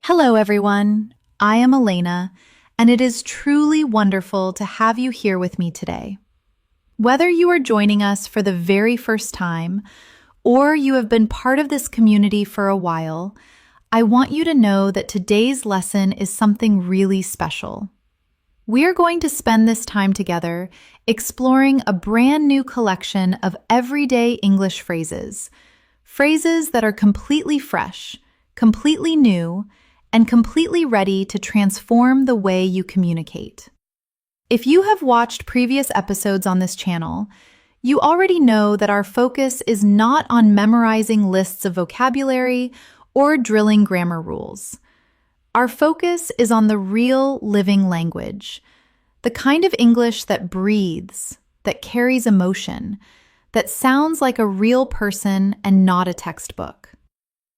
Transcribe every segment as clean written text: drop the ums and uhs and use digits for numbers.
Hello, everyone. I am Elena, and it is truly wonderful to have you here with me today. Whether you are joining us for the very first time or you have been part of this community for a while, I want you to know that today's lesson is something really special. We are going to spend this time together exploring a brand new collection of everyday English phrases, phrases that are completely fresh, completely new, and completely ready to transform the way you communicate. If you have watched previous episodes on this channel, you already know that our focus is not on memorizing lists of vocabulary or drilling grammar rules. Our focus is on the real living language, the kind of English that breathes, that carries emotion, that sounds like a real person and not a textbook.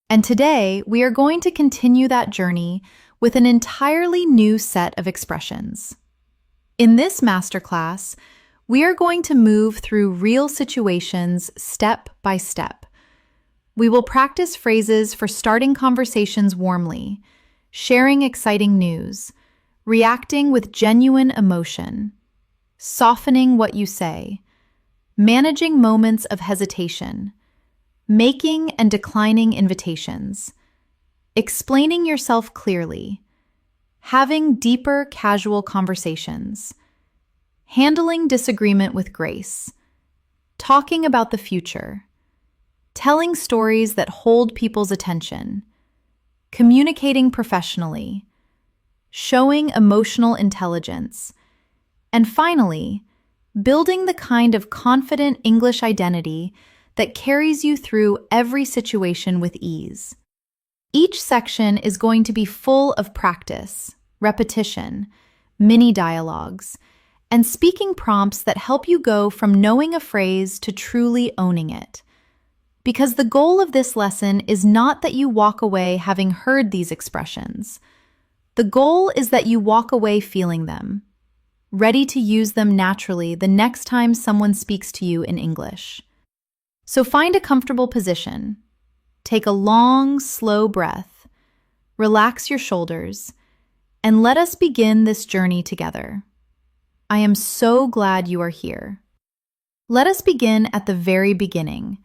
And today, we are going to continue that journey with an entirely new set of expressions. In this masterclass, we are going to move through real situations step by step. We will practice phrases for starting conversations warmly, sharing exciting news, reacting with genuine emotion, softening what you say, managing moments of hesitation, making and declining invitations, explaining yourself clearly, having deeper casual conversations, handling disagreement with grace, talking about the future, telling stories that hold people's attention, communicating professionally, showing emotional intelligence, and finally, building the kind of confident English identity that carries you through every situation with ease. Each section is going to be full of practice, repetition, mini dialogues, and speaking prompts that help you go from knowing a phrase to truly owning it. Because the goal of this lesson is not that you walk away having heard these expressions. The goal is that you walk away feeling them, ready to use them naturally the next time someone speaks to you in English. So find a comfortable position, take a long, slow breath, relax your shoulders, and let us begin this journey together. I am so glad you are here. Let us begin at the very beginning,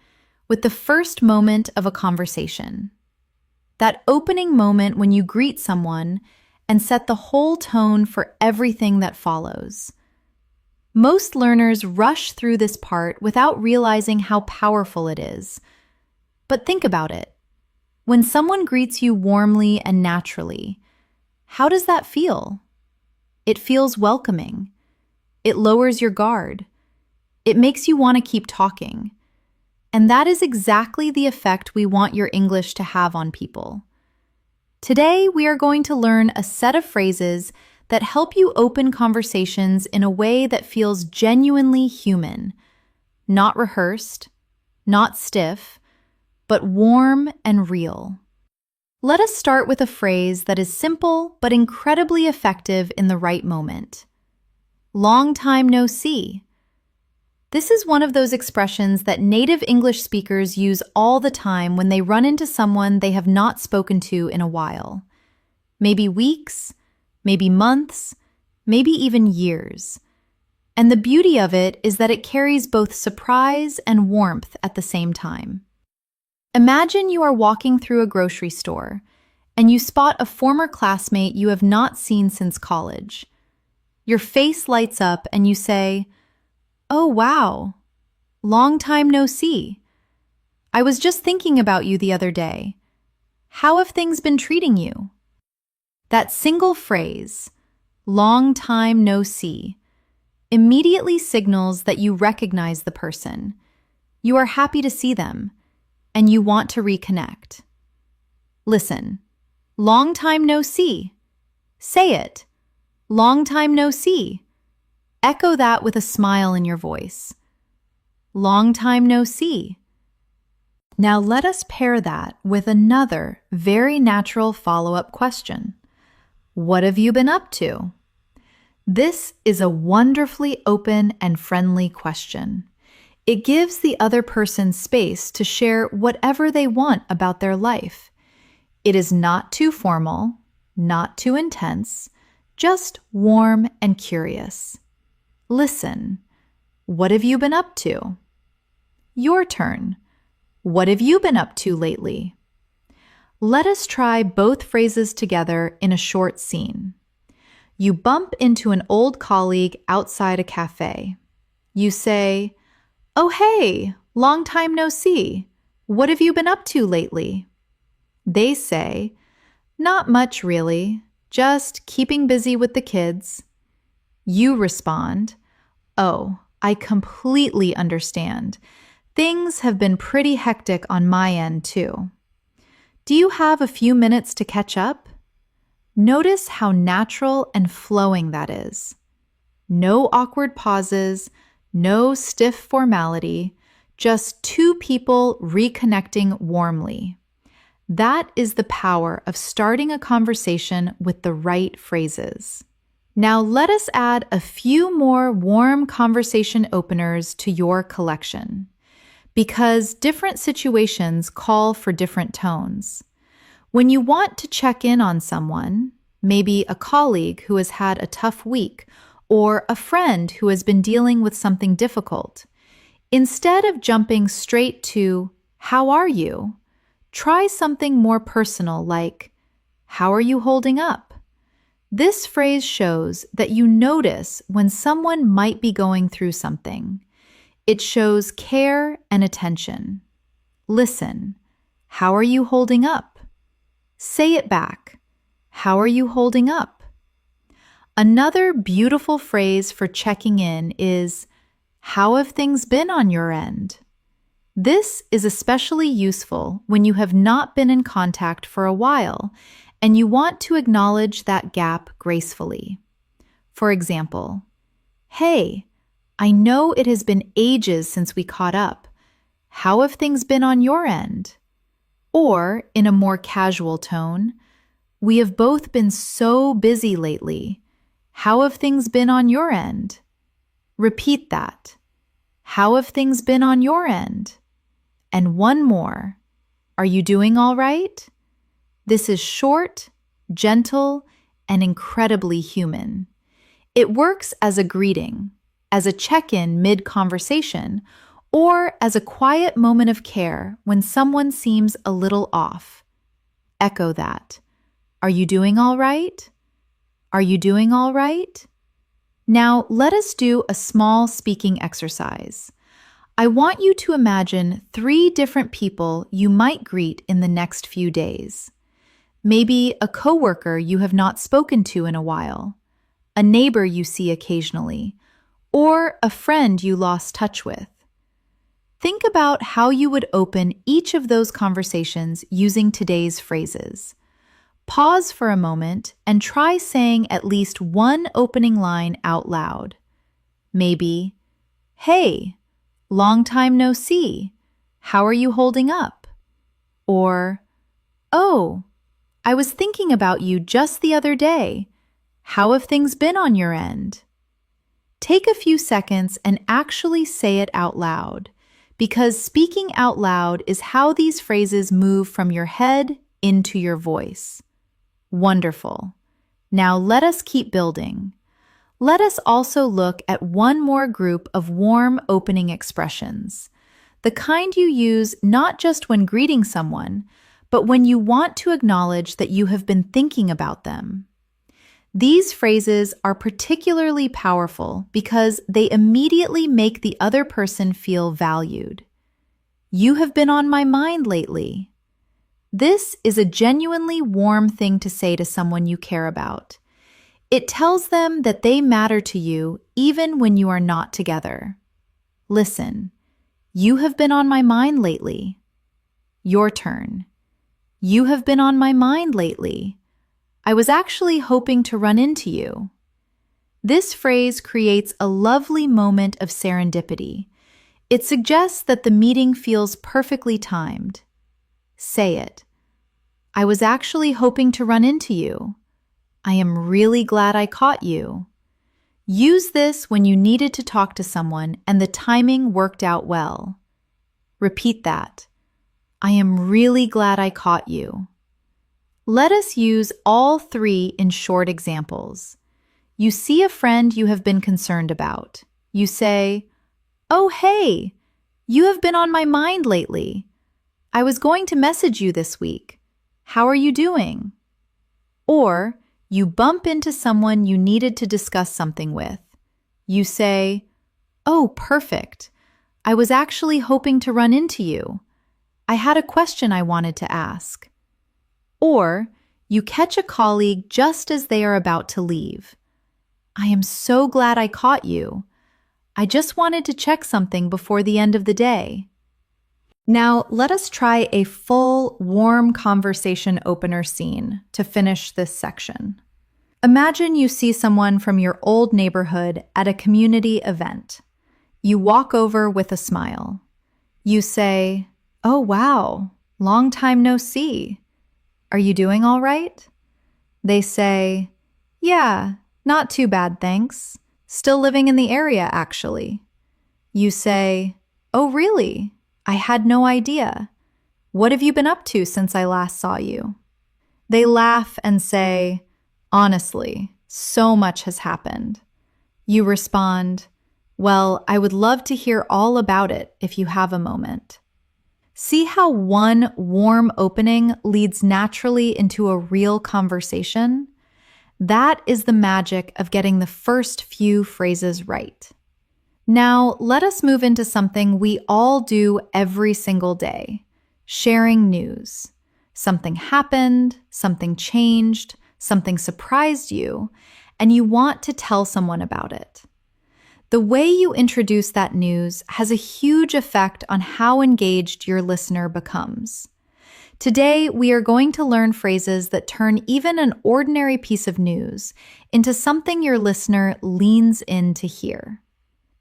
with the first moment of a conversation. That opening moment when you greet someone and set the whole tone for everything that follows. Most learners rush through this part without realizing how powerful it is. But think about it. When someone greets you warmly and naturally, how does that feel? It feels welcoming. It lowers your guard. It makes you want to keep talking. And that is exactly the effect we want your English to have on people. Today, we are going to learn a set of phrases that help you open conversations in a way that feels genuinely human, not rehearsed, not stiff, but warm and real. Let us start with a phrase that is simple but incredibly effective in the right moment. Long time no see. This is one of those expressions that native English speakers use all the time when they run into someone they have not spoken to in a while. Maybe weeks, maybe months, maybe even years. And the beauty of it is that it carries both surprise and warmth at the same time. Imagine you are walking through a grocery store and you spot a former classmate you have not seen since college. Your face lights up and you say, "Oh, wow, long time no see. I was just thinking about you the other day. How have things been treating you?" That single phrase, "long time no see," immediately signals that you recognize the person. You are happy to see them, and you want to reconnect. Listen, long time no see. Say it, long time no see. Echo that with a smile in your voice. Long time no see. Now let us pair that with another very natural follow-up question. What have you been up to? This is a wonderfully open and friendly question. It gives the other person space to share whatever they want about their life. It is not too formal, not too intense, just warm and curious. Listen. What have you been up to? Your turn. What have you been up to lately? Let us try both phrases together in a short scene. You bump into an old colleague outside a cafe. You say, "Oh, hey, long time no see. What have you been up to lately?" They say, "Not much really, just keeping busy with the kids." You respond, "Oh, I completely understand. Things have been pretty hectic on my end too. Do you have a few minutes to catch up?" Notice how natural and flowing that is. No awkward pauses, no stiff formality, just two people reconnecting warmly. That is the power of starting a conversation with the right phrases. Now let us add a few more warm conversation openers to your collection, because different situations call for different tones. When you want to check in on someone, maybe a colleague who has had a tough week or a friend who has been dealing with something difficult, instead of jumping straight to, "How are you?" try something more personal like, "How are you holding up?" This phrase shows that you notice when someone might be going through something. It shows care and attention. Listen. How are you holding up? Say it back. How are you holding up? Another beautiful phrase for checking in is, "How have things been on your end?" This is especially useful when you have not been in contact for a while and you want to acknowledge that gap gracefully. For example, "Hey, I know it has been ages since we caught up. How have things been on your end?" Or, in a more casual tone, "We have both been so busy lately. How have things been on your end?" Repeat that. "How have things been on your end?" And one more. "Are you doing all right?" This is short, gentle, and incredibly human. It works as a greeting, as a check-in mid-conversation, or as a quiet moment of care when someone seems a little off. Echo that. "Are you doing all right? Are you doing all right?" Now, let us do a small speaking exercise. I want you to imagine 3 different people you might greet in the next few days. Maybe a coworker you have not spoken to in a while, a neighbor you see occasionally, or a friend you lost touch with. Think about how you would open each of those conversations using today's phrases. Pause for a moment and try saying at least one opening line out loud. Maybe, "Hey, long time no see. How are you holding up?" Or, "Oh, I was thinking about you just the other day. How have things been on your end?" Take a few seconds and actually say it out loud, because speaking out loud is how these phrases move from your head into your voice. Wonderful. Now let us keep building. Let us also look at one more group of warm opening expressions, the kind you use not just when greeting someone, but when you want to acknowledge that you have been thinking about them. These phrases are particularly powerful because they immediately make the other person feel valued. "You have been on my mind lately." This is a genuinely warm thing to say to someone you care about. It tells them that they matter to you even when you are not together. Listen. "You have been on my mind lately." Your turn. "You have been on my mind lately. I was actually hoping to run into you." This phrase creates a lovely moment of serendipity. It suggests that the meeting feels perfectly timed. Say it. "I was actually hoping to run into you. I am really glad I caught you." Use this when you needed to talk to someone and the timing worked out well. Repeat that. "I am really glad I caught you." Let us use all three in short examples. You see a friend you have been concerned about. You say, "Oh, hey, you have been on my mind lately. I was going to message you this week. How are you doing?" Or you bump into someone you needed to discuss something with. You say, "Oh, perfect. I was actually hoping to run into you. I had a question I wanted to ask." Or you catch a colleague just as they are about to leave. "I am so glad I caught you. I just wanted to check something before the end of the day." Now, let us try a full, warm conversation opener scene to finish this section. Imagine you see someone from your old neighborhood at a community event. You walk over with a smile. You say, "Oh, wow, long time no see. Are you doing all right?" They say, "Yeah, not too bad, thanks. Still living in the area, actually." You say, "Oh, really? I had no idea. What have you been up to since I last saw you?" They laugh and say, "Honestly, so much has happened." You respond, "Well, I would love to hear all about it if you have a moment." See how one warm opening leads naturally into a real conversation? That is the magic of getting the first few phrases right. Now, let us move into something we all do every single day: sharing news. Something happened, something changed, something surprised you, and you want to tell someone about it. The way you introduce that news has a huge effect on how engaged your listener becomes. Today, we are going to learn phrases that turn even an ordinary piece of news into something your listener leans in to hear.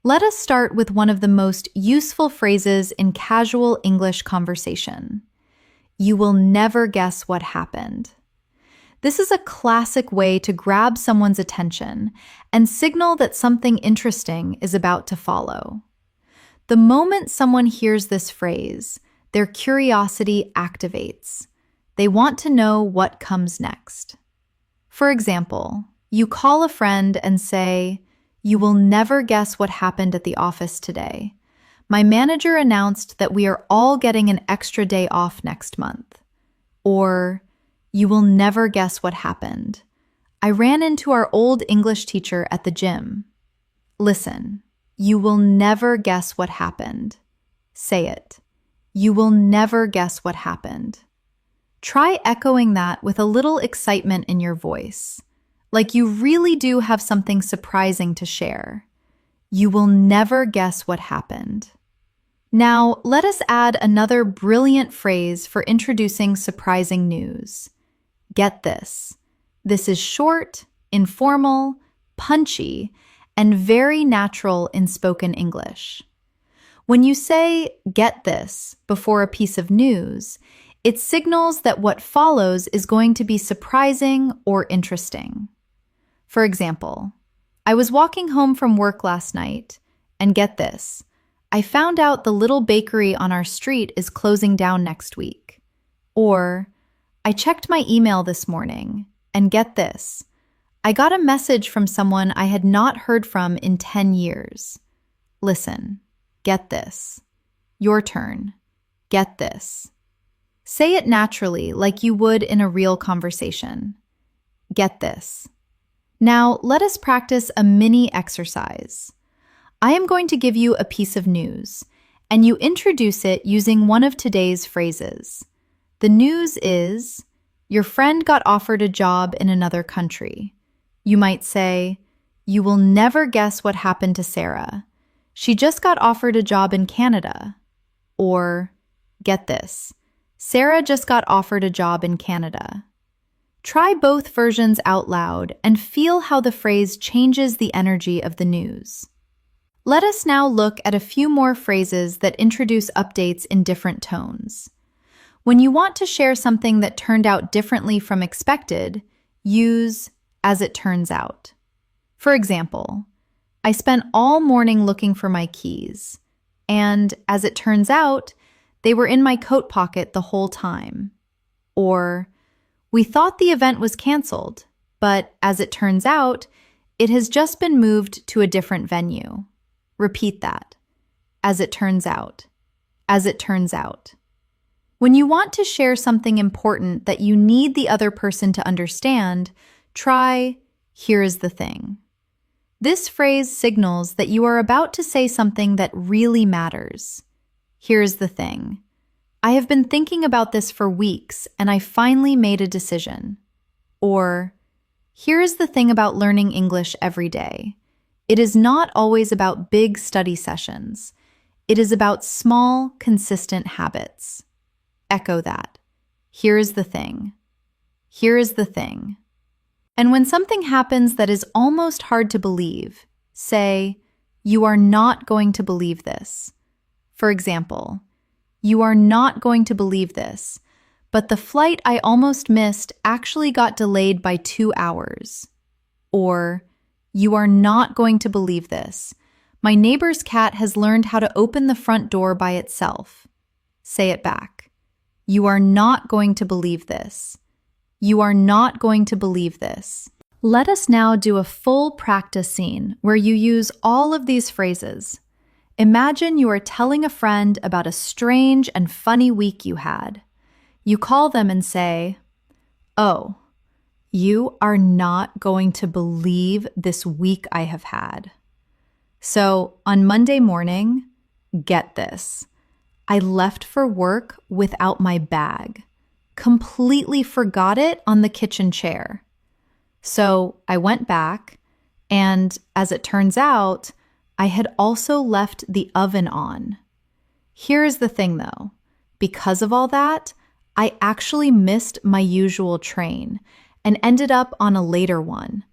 Let us start with one of the most useful phrases in casual English conversation. You will never guess what happened. This is a classic way to grab someone's attention and signal that something interesting is about to follow. The moment someone hears this phrase, their curiosity activates. They want to know what comes next. For example, you call a friend and say, "You will never guess what happened at the office today. My manager announced that we are all getting an extra day off next month." Or, "You will never guess what happened. I ran into our old English teacher at the gym." Listen, you will never guess what happened. Say it. You will never guess what happened. Try echoing that with a little excitement in your voice, like you really do have something surprising to share. You will never guess what happened. Now, let us add another brilliant phrase for introducing surprising news. Get this. This is short, informal, punchy, and very natural in spoken English. When you say, "get this," before a piece of news, it signals that what follows is going to be surprising or interesting. For example, "I was walking home from work last night, and get this, I found out the little bakery on our street is closing down next week." Or, "I checked my email this morning, and get this, I got a message from someone I had not heard from in 10 years. Listen, get this. Your turn. Get this. Say it naturally, like you would in a real conversation. Get this. Now, let us practice a mini exercise. I am going to give you a piece of news, and you introduce it using one of today's phrases. The news is, your friend got offered a job in another country. You might say, "You will never guess what happened to Sarah. She just got offered a job in Canada." Or, "Get this, Sarah just got offered a job in Canada." Try both versions out loud and feel how the phrase changes the energy of the news. Let us now look at a few more phrases that introduce updates in different tones. When you want to share something that turned out differently from expected, use "as it turns out." For example, "I spent all morning looking for my keys, and as it turns out, they were in my coat pocket the whole time." Or, We thought the event was canceled, but as it turns out, it has just been moved to a different venue. Repeat that. As it turns out. As it turns out. When you want to share something important that you need the other person to understand, try, "Here is the thing." This phrase signals that you are about to say something that really matters. Here's the thing. I have been thinking about this for weeks, and I finally made a decision. Or, here is the thing about learning English every day. It is not always about big study sessions. It is about small, consistent habits. Echo that. Here is the thing. Here is the thing. And when something happens that is almost hard to believe, say, "You are not going to believe this." For example, "You are not going to believe this, but the flight I almost missed actually got delayed by 2 hours." Or, "You are not going to believe this. My neighbor's cat has learned how to open the front door by itself." Say it back. You are not going to believe this. You are not going to believe this. Let us now do a full practice scene where you use all of these phrases. Imagine you are telling a friend about a strange and funny week you had. You call them and say, "Oh, you are not going to believe this week I have had. So on Monday morning, get this. I left for work without my bag. Completely forgot it on the kitchen chair. So I went back, and as it turns out, I had also left the oven on. Here's the thing though. Because of all that, I actually missed my usual train and ended up on a later one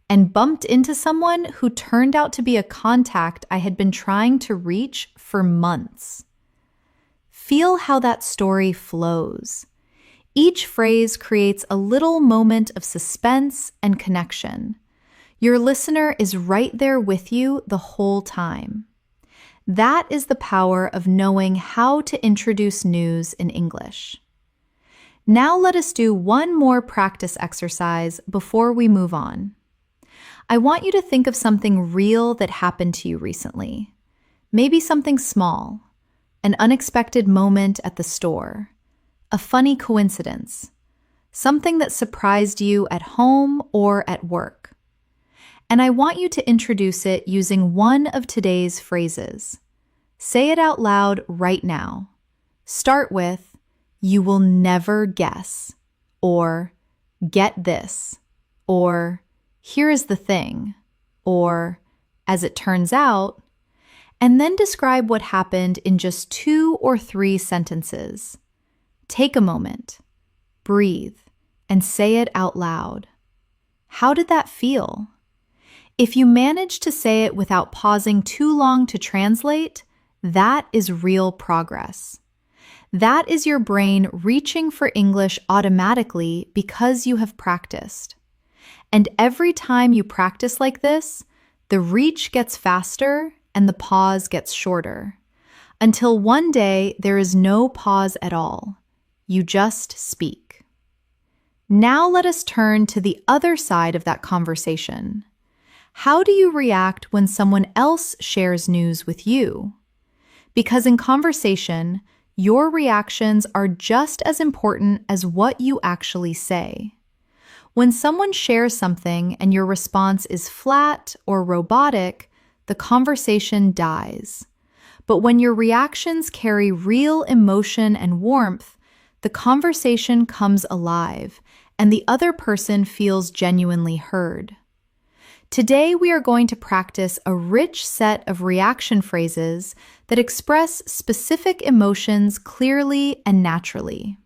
and bumped into someone who turned out to be a contact I had been trying to reach for months." Feel how that story flows. Each phrase creates a little moment of suspense and connection. Your listener is right there with you the whole time. That is the power of knowing how to introduce news in English. Now let us do one more practice exercise before we move on. I want you to think of something real that happened to you recently. Maybe something small, an unexpected moment at the store, a funny coincidence, something that surprised you at home or at work. And I want you to introduce it using one of today's phrases. Say it out loud right now. Start with, "You will never guess," or "Get this," or "Here is the thing," or "As it turns out," and then describe what happened in just 2 or 3 sentences. Take a moment, breathe, and say it out loud. How did that feel? If you manage to say it without pausing too long to translate, that is real progress. That is your brain reaching for English automatically because you have practiced. And every time you practice like this, the reach gets faster and the pause gets shorter, until one day there is no pause at all. You just speak. Now let us turn to the other side of that conversation. How do you react when someone else shares news with you? Because in conversation, your reactions are just as important as what you actually say. When someone shares something and your response is flat or robotic, the conversation dies. But when your reactions carry real emotion and warmth, the conversation comes alive and the other person feels genuinely heard. Today, we are going to practice a rich set of reaction phrases that express specific emotions clearly and naturally.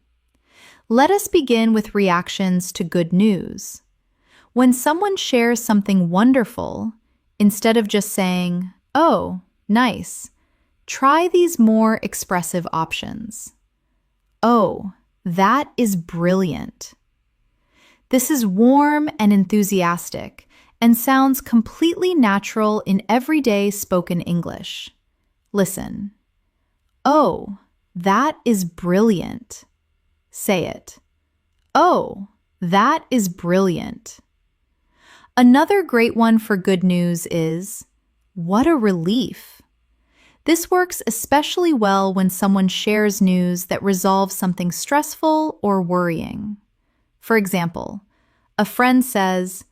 Let us begin with reactions to good news. When someone shares something wonderful, instead of just saying, "Oh, nice," try these more expressive options. "Oh, that is brilliant." This is warm and enthusiastic and sounds completely natural in everyday spoken English. Listen. "Oh, that is brilliant." Say it. "Oh, That is brilliant. Another great one for good news is, what a relief. This works especially well when someone shares news that resolves something stressful or worrying. For example, a friend says,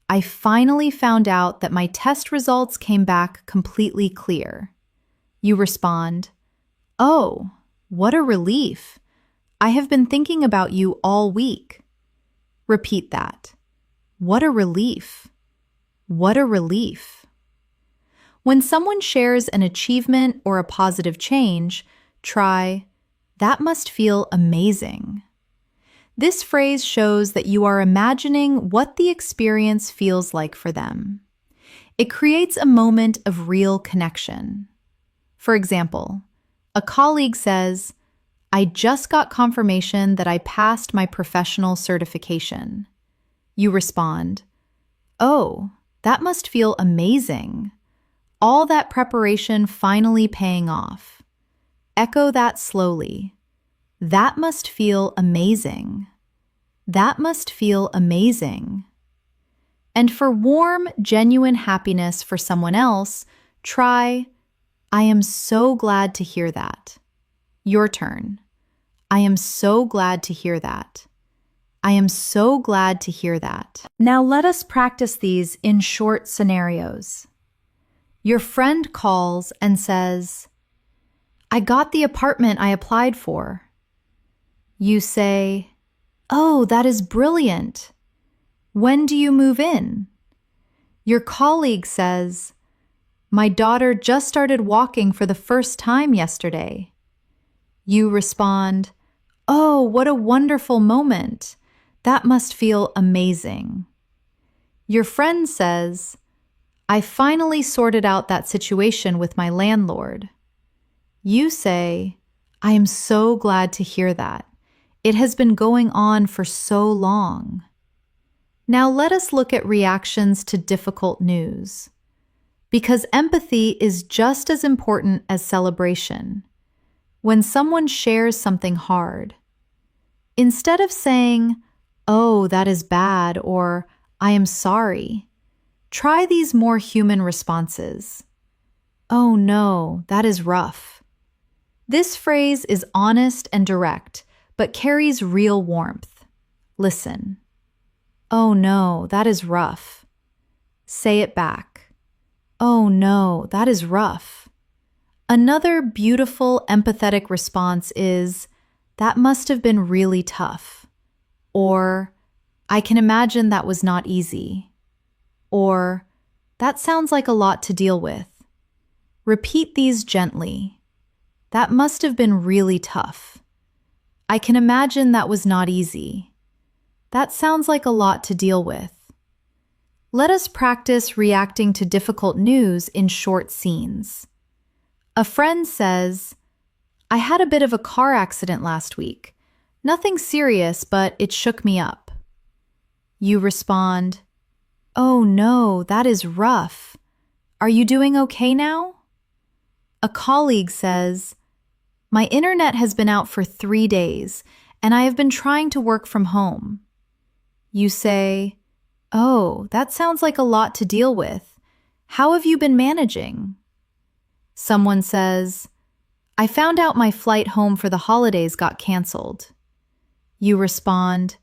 I finally found out that my test results came back completely clear. You respond, oh, what a relief. I have been thinking about you all week. Repeat that. What a relief. What a relief. When someone shares an achievement or a positive change, try, that must feel amazing. This phrase shows that you are imagining what the experience feels like for them. It creates a moment of real connection. For example, a colleague says, I just got confirmation that I passed my professional certification. You respond, oh, that must feel amazing. All that preparation finally paying off. Echo that slowly. That must feel amazing. That must feel amazing. And for warm, genuine happiness for someone else, try, I am so glad to hear that. Your turn. I am so glad to hear that. I am so glad to hear that. Now let us practice these in short scenarios. Your friend calls and says, I got the apartment I applied for. You say, oh, that is brilliant. When do you move in? Your colleague says, my daughter just started walking for the first time yesterday. You respond, oh, what a wonderful moment. That must feel amazing. Your friend says, I finally sorted out that situation with my landlord. You say, I am so glad to hear that. It has been going on for so long. Now let us look at reactions to difficult news. Because empathy is just as important as celebration. When someone shares something hard, instead of saying, oh, that is bad, or I am sorry, try these more human responses. Oh no, that is rough. This phrase is honest and direct, but carries real warmth. Listen. Oh no, that is rough. Say it back. Oh no, that is rough. Another beautiful, empathetic response is, that must have been really tough. Or, I can imagine that was not easy. Or, that sounds like a lot to deal with. Repeat these gently. That must have been really tough. I can imagine that was not easy. That sounds like a lot to deal with. Let us practice reacting to difficult news in short scenes. A friend says, I had a bit of a car accident last week. Nothing serious, but it shook me up. You respond, oh no, that is rough. Are you doing okay now? A colleague says, my internet has been out for 3 days, and I have been trying to work from home. You say, oh, that sounds like a lot to deal with. How have you been managing? Someone says, I found out my flight home for the holidays got canceled. You respond,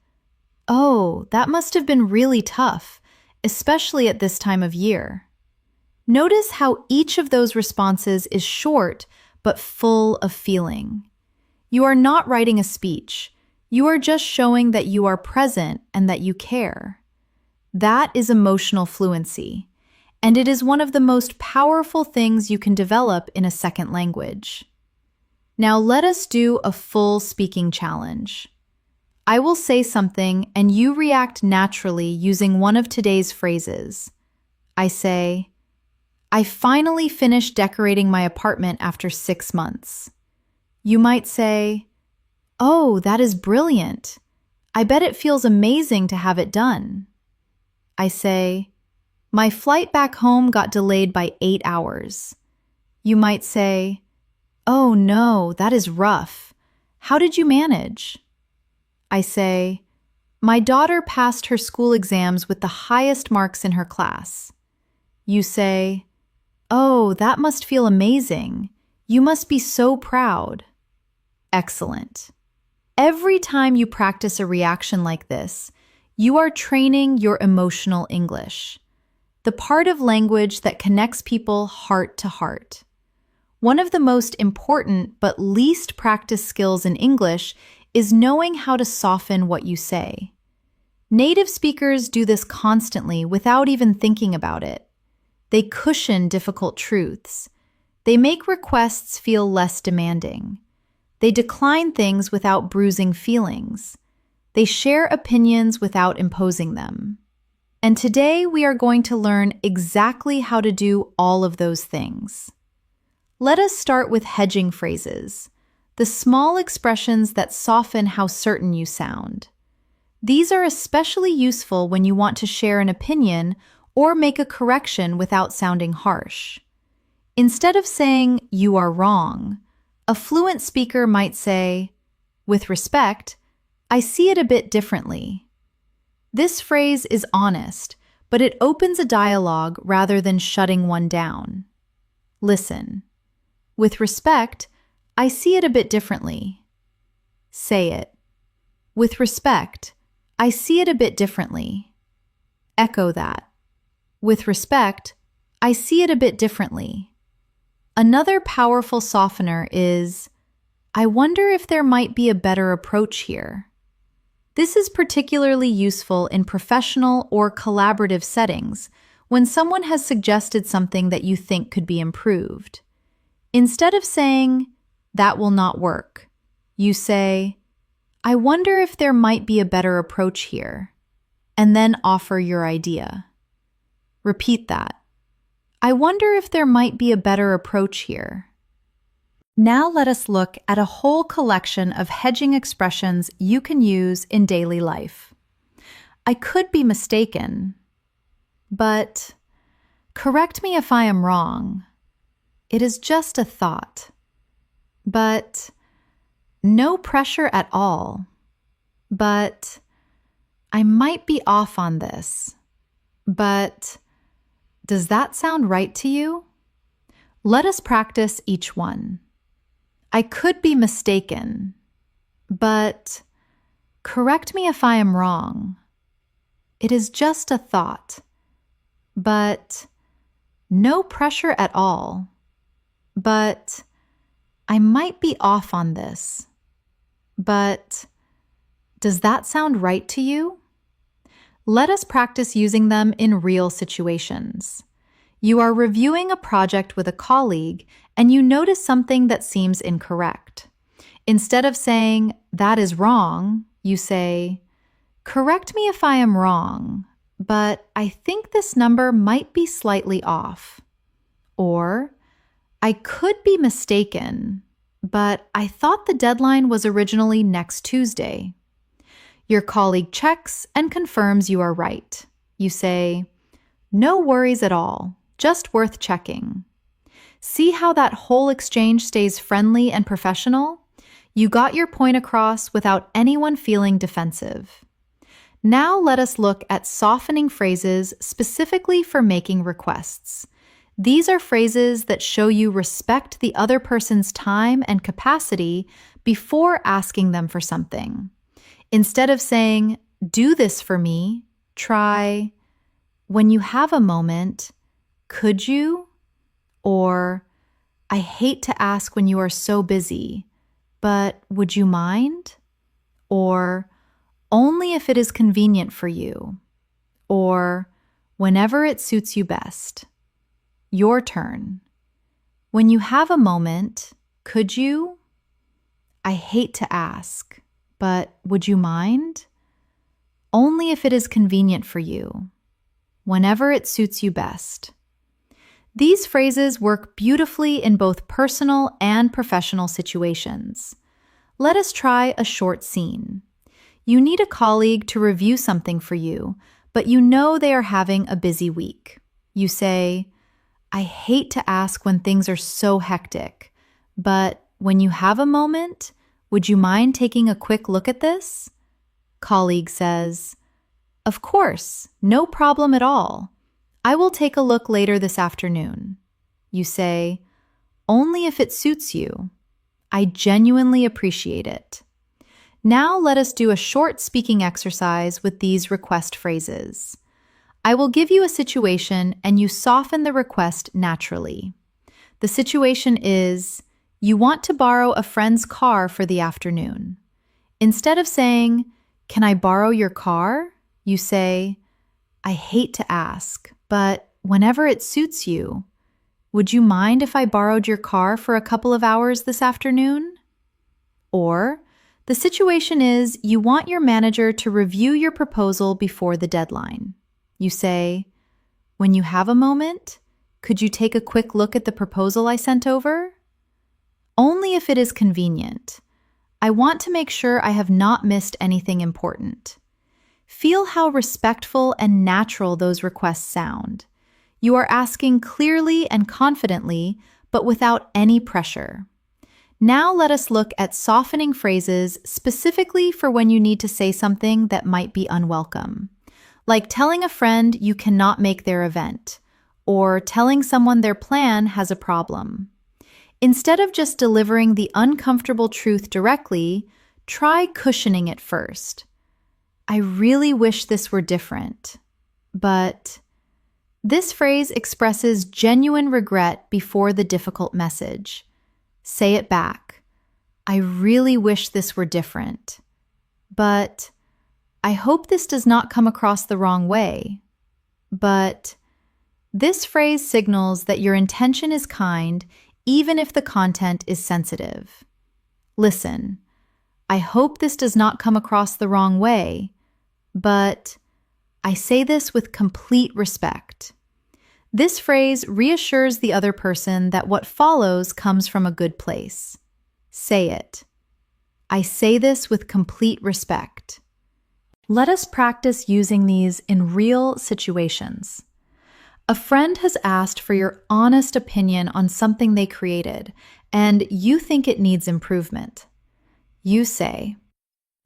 oh, that must have been really tough, especially at this time of year. Notice how each of those responses is short but full of feeling. You are not writing a speech. You are just showing that you are present and that you care. That is emotional fluency, and it is one of the most powerful things you can develop in a second language. Now let us do a full speaking challenge. I will say something and you react naturally using one of today's phrases. I say, I finally finished decorating my apartment after 6 months. You might say, oh, that is brilliant. I bet it feels amazing to have it done. I say, my flight back home got delayed by 8 hours. You might say, oh no, that is rough. How did you manage? I say, My daughter passed her school exams with the highest marks in her class. You say, "Oh, that must feel amazing. You must be so proud." Excellent. Every time you practice a reaction like this, you are training your emotional English, the part of language that connects people heart to heart. One of the most important but least practiced skills in English is knowing how to soften what you say. Native speakers do this constantly without even thinking about it. They cushion difficult truths. They make requests feel less demanding. They decline things without bruising feelings. They share opinions without imposing them. And today we are going to learn exactly how to do all of those things. Let us start with hedging phrases, the small expressions that soften how certain you sound. These are especially useful when you want to share an opinion or make a correction without sounding harsh. Instead of saying, "You are wrong," a fluent speaker might say, "With respect, I see it a bit differently." This phrase is honest, but it opens a dialogue rather than shutting one down. Listen. "With respect, I see it a bit differently." Say it. "With respect, I see it a bit differently." Echo that. "With respect, I see it a bit differently." Another powerful softener is, "I wonder if there might be a better approach here." This is particularly useful in professional or collaborative settings when someone has suggested something that you think could be improved. Instead of saying, "That will not work," you say, "I wonder if there might be a better approach here," and then offer your idea. Repeat that. "I wonder if there might be a better approach here." Now let us look at a whole collection of hedging expressions you can use in daily life. "I could be mistaken," but "correct me if I am wrong." "It is just a thought," but "no pressure at all," but "I might be off on this," but "does that sound right to you?" Let us practice each one. "I could be mistaken," but "correct me if I am wrong." "It is just a thought," but "no pressure at all," but "I might be off on this," but "does that sound right to you?" Let us practice using them in real situations. You are reviewing a project with a colleague and you notice something that seems incorrect. Instead of saying, "That is wrong," you say, "Correct me if I am wrong, but I think this number might be slightly off." Or, "I could be mistaken, but I thought the deadline was originally next Tuesday." Your colleague checks and confirms you are right. You say, "No worries at all, just worth checking." See how that whole exchange stays friendly and professional? You got your point across without anyone feeling defensive. Now let us look at softening phrases specifically for making requests. These are phrases that show you respect the other person's time and capacity before asking them for something. Instead of saying, "Do this for me," try, "When you have a moment, could you?" Or, "I hate to ask when you are so busy, but would you mind?" Or, "Only if it is convenient for you." Or, "Whenever it suits you best." Your turn. "When you have a moment, could you?" "I hate to ask, but would you mind?" "Only if it is convenient for you." "Whenever it suits you best." These phrases work beautifully in both personal and professional situations. Let us try a short scene. You need a colleague to review something for you, but you know they are having a busy week. You say, "I hate to ask when things are so hectic, but when you have a moment, would you mind taking a quick look at this?" Colleague says, "Of course, no problem at all. I will take a look later this afternoon." You say, "Only if it suits you. I genuinely appreciate it." Now let us do a short speaking exercise with these request phrases. I will give you a situation and you soften the request naturally. The situation is, you want to borrow a friend's car for the afternoon. Instead of saying, "Can I borrow your car?" you say, "I hate to ask, but whenever it suits you, would you mind if I borrowed your car for a couple of hours this afternoon?" Or, the situation is you want your manager to review your proposal before the deadline. You say, "When you have a moment, could you take a quick look at the proposal I sent over?" Only if it is convenient. I want to make sure I have not missed anything important. Feel how respectful and natural those requests sound. You are asking clearly and confidently, but without any pressure. Now let us look at softening phrases specifically for when you need to say something that might be unwelcome, like telling a friend you cannot make their event, or telling someone their plan has a problem. Instead of just delivering the uncomfortable truth directly, try cushioning it first. "I really wish this were different, but..." This phrase expresses genuine regret before the difficult message. Say it back. "I really wish this were different, but I hope this does not come across the wrong way. But..." This phrase signals that your intention is kind, even if the content is sensitive. Listen, "I hope this does not come across the wrong way, but I say this with complete respect." This phrase reassures the other person that what follows comes from a good place. Say it. "I say this with complete respect." Let us practice using these in real situations. A friend has asked for your honest opinion on something they created, and you think it needs improvement. You say,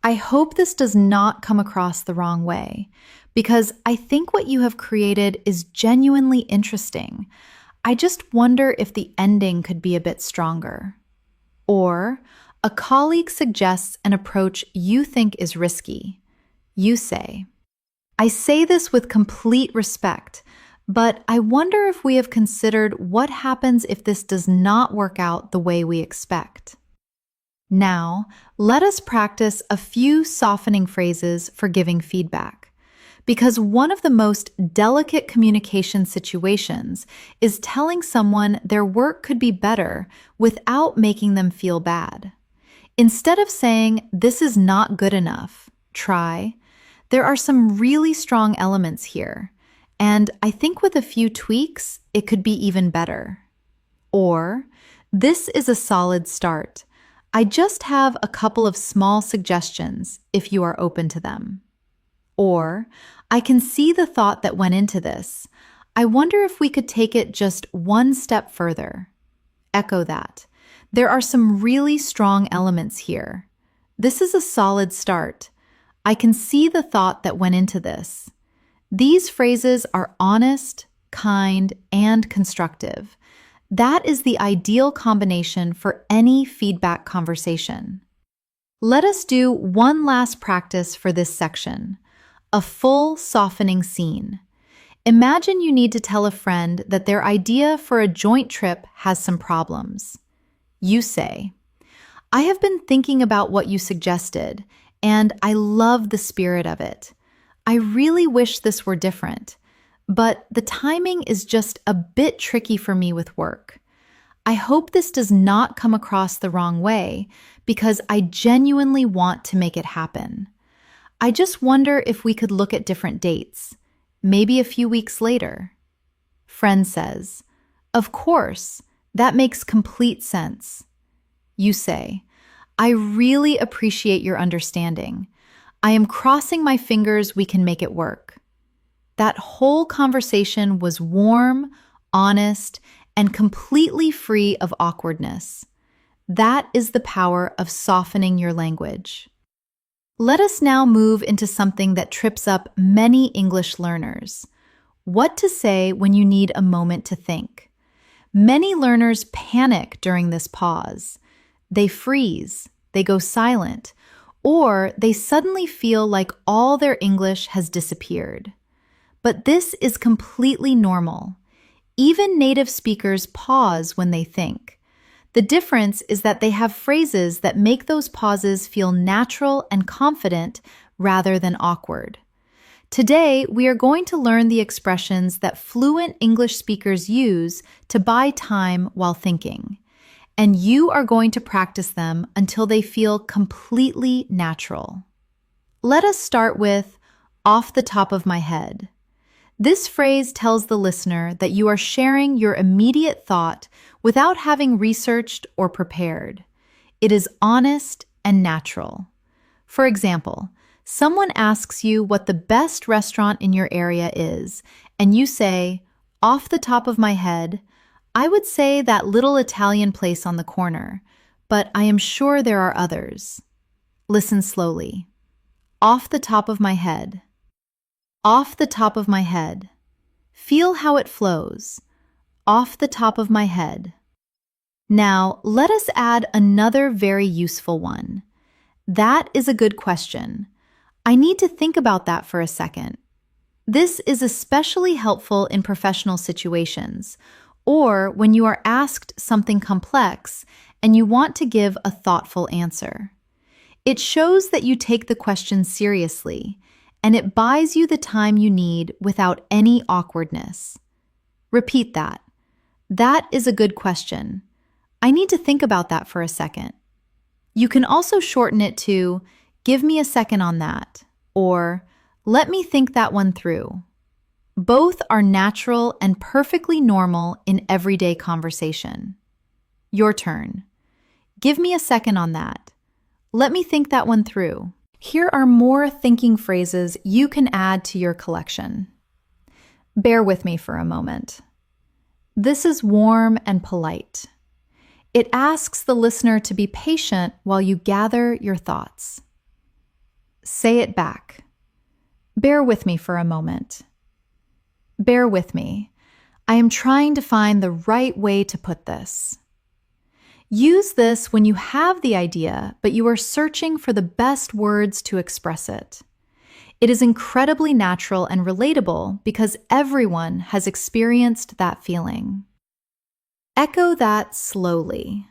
"I hope this does not come across the wrong way, because I think what you have created is genuinely interesting. I just wonder if the ending could be a bit stronger." Or, a colleague suggests an approach you think is risky. You say, "I say this with complete respect, but I wonder if we have considered what happens if this does not work out the way we expect." Now, let us practice a few softening phrases for giving feedback, because one of the most delicate communication situations is telling someone their work could be better without making them feel bad. Instead of saying, "This is not good enough," try, "There are some really strong elements here, and I think with a few tweaks, it could be even better." Or, "This is a solid start. I just have a couple of small suggestions if you are open to them." Or, "I can see the thought that went into this. I wonder if we could take it just one step further." Echo that. "There are some really strong elements here. This is a solid start. I can see the thought that went into this." These phrases are honest, kind, and constructive. That is the ideal combination for any feedback conversation. Let us do one last practice for this section, a full softening scene. Imagine you need to tell a friend that their idea for a joint trip has some problems. You say, "I have been thinking about what you suggested, and I love the spirit of it. I really wish this were different, but the timing is just a bit tricky for me with work. I hope this does not come across the wrong way because I genuinely want to make it happen. I just wonder if we could look at different dates, maybe a few weeks later." Friend says, "Of course, that makes complete sense." You say, "I really appreciate your understanding. I am crossing my fingers we can make it work." That whole conversation was warm, honest, and completely free of awkwardness. That is the power of softening your language. Let us now move into something that trips up many English learners. What to say when you need a moment to think. Many learners panic during this pause. They freeze, they go silent, or they suddenly feel like all their English has disappeared. But this is completely normal. Even native speakers pause when they think. The difference is that they have phrases that make those pauses feel natural and confident rather than awkward. Today, we are going to learn the expressions that fluent English speakers use to buy time while thinking. And you are going to practice them until they feel completely natural. Let us start with off the top of my head. This phrase tells the listener that you are sharing your immediate thought without having researched or prepared. It is honest and natural. For example, someone asks you what the best restaurant in your area is, and you say, off the top of my head, I would say that little Italian place on the corner, but I am sure there are others. Listen slowly. Off the top of my head. Off the top of my head. Feel how it flows. Off the top of my head. Now, let us add another very useful one. That is a good question. I need to think about that for a second. This is especially helpful in professional situations, or when you are asked something complex and you want to give a thoughtful answer. It shows that you take the question seriously, and it buys you the time you need without any awkwardness. Repeat that. That is a good question. I need to think about that for a second. You can also shorten it to, give me a second on that, or let me think that one through. Both are natural and perfectly normal in everyday conversation. Your turn. Give me a second on that. Let me think that one through. Here are more thinking phrases you can add to your collection. Bear with me for a moment. This is warm and polite. It asks the listener to be patient while you gather your thoughts. Say it back. Bear with me for a moment. Bear with me. I am trying to find the right way to put this. Use this when you have the idea, but you are searching for the best words to express it. It is incredibly natural and relatable because everyone has experienced that feeling. Echo that slowly.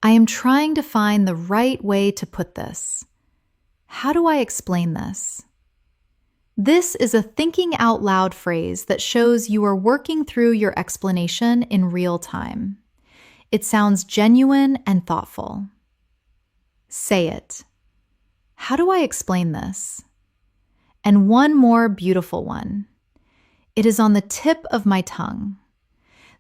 I am trying to find the right way to put this. How do I explain this? This is a thinking out loud phrase that shows you are working through your explanation in real time. It sounds genuine and thoughtful. Say it. How do I explain this? And one more beautiful one. It is on the tip of my tongue.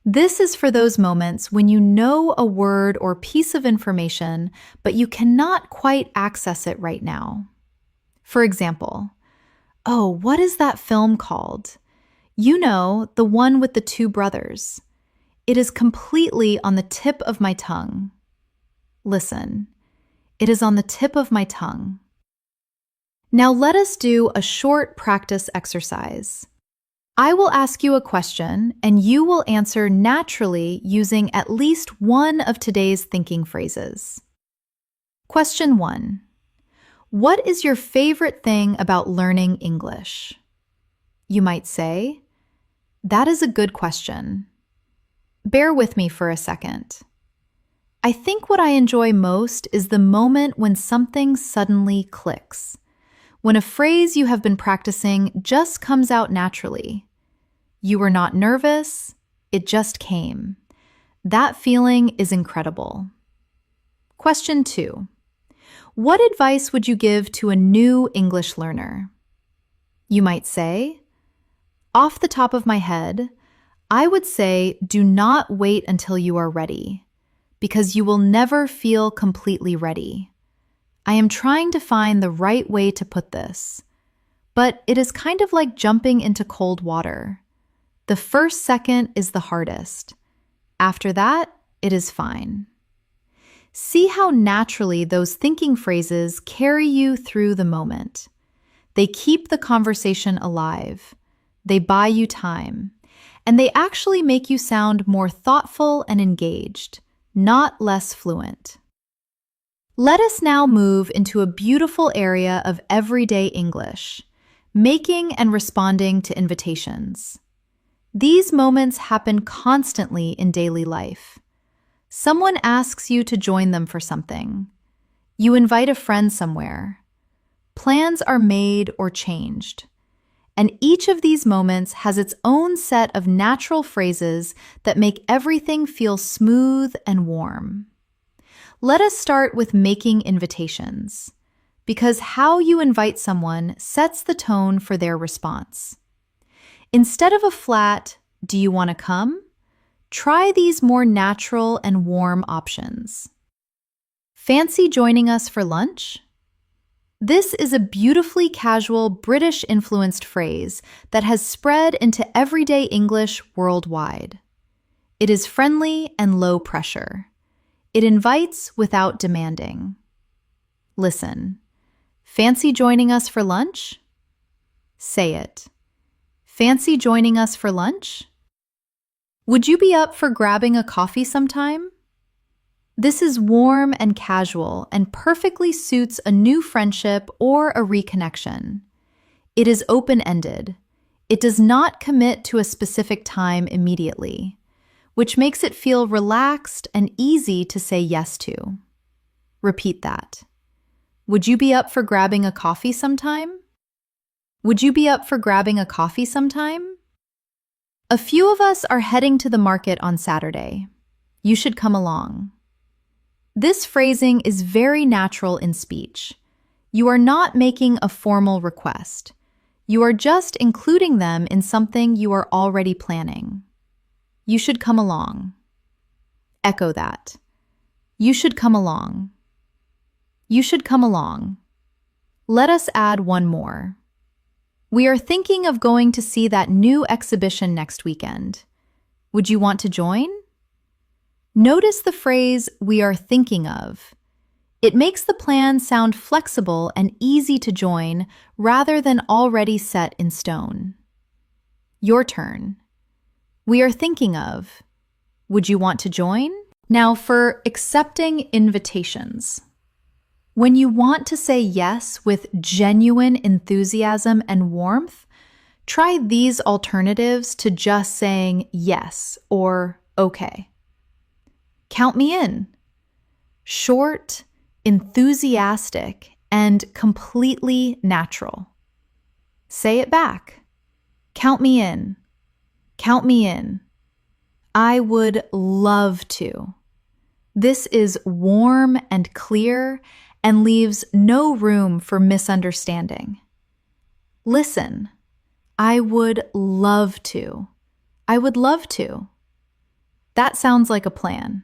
This is for those moments when you know a word or piece of information, but you cannot quite access it right now. For example, oh, what is that film called? You know, the one with the two brothers. It is completely on the tip of my tongue. Listen, it is on the tip of my tongue. Now let us do a short practice exercise. I will ask you a question and you will answer naturally using at least one of today's thinking phrases. Question 1. What is your favorite thing about learning English? You might say, that is a good question. Bear with me for a second. I think what I enjoy most is the moment when something suddenly clicks. When a phrase you have been practicing just comes out naturally. You were not nervous, it just came. That feeling is incredible. Question 2. What advice would you give to a new English learner? You might say, off the top of my head, I would say do not wait until you are ready, because you will never feel completely ready. I am trying to find the right way to put this, but it is kind of like jumping into cold water. The first second is the hardest. After that, it is fine. See how naturally those thinking phrases carry you through the moment. They keep the conversation alive. They buy you time. And they actually make you sound more thoughtful and engaged, not less fluent. Let us now move into a beautiful area of everyday English, making and responding to invitations. These moments happen constantly in daily life. Someone asks you to join them for something. You invite a friend somewhere. Plans are made or changed. And each of these moments has its own set of natural phrases that make everything feel smooth and warm. Let us start with making invitations, because how you invite someone sets the tone for their response. Instead of a flat, "Do you want to come?" try these more natural and warm options. Fancy joining us for lunch? This is a beautifully casual British-influenced phrase that has spread into everyday English worldwide. It is friendly and low pressure. It invites without demanding. Listen. Fancy joining us for lunch? Say it. Fancy joining us for lunch? Would you be up for grabbing a coffee sometime? This is warm and casual and perfectly suits a new friendship or a reconnection. It is open-ended. It does not commit to a specific time immediately, which makes it feel relaxed and easy to say yes to. Repeat that. Would you be up for grabbing a coffee sometime? Would you be up for grabbing a coffee sometime? A few of us are heading to the market on Saturday. You should come along. This phrasing is very natural in speech. You are not making a formal request. You are just including them in something you are already planning. You should come along. Echo that. You should come along. You should come along. Let us add one more. We are thinking of going to see that new exhibition next weekend. Would you want to join? Notice the phrase, "we are thinking of." It makes the plan sound flexible and easy to join rather than already set in stone. Your turn. We are thinking of. Would you want to join? Now for accepting invitations. When you want to say yes with genuine enthusiasm and warmth, try these alternatives to just saying yes or okay. Count me in. Short, enthusiastic, and completely natural. Say it back. Count me in. Count me in. I would love to. This is warm and clear and leaves no room for misunderstanding. Listen. I would love to. I would love to. That sounds like a plan.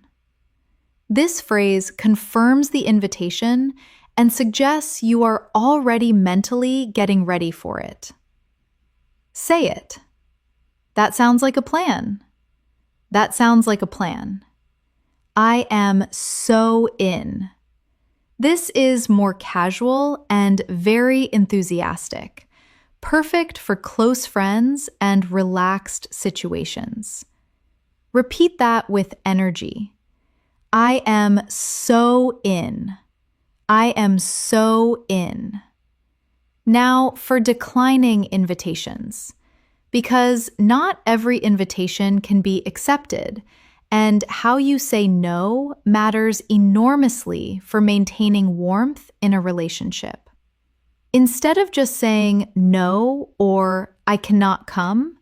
This phrase confirms the invitation and suggests you are already mentally getting ready for it. Say it. That sounds like a plan. That sounds like a plan. I am so in. This is more casual and very enthusiastic, perfect for close friends and relaxed situations. Repeat that with energy. I am so in. I am so in. Now for declining invitations, because not every invitation can be accepted, and how you say no matters enormously for maintaining warmth in a relationship. Instead of just saying no or I cannot come,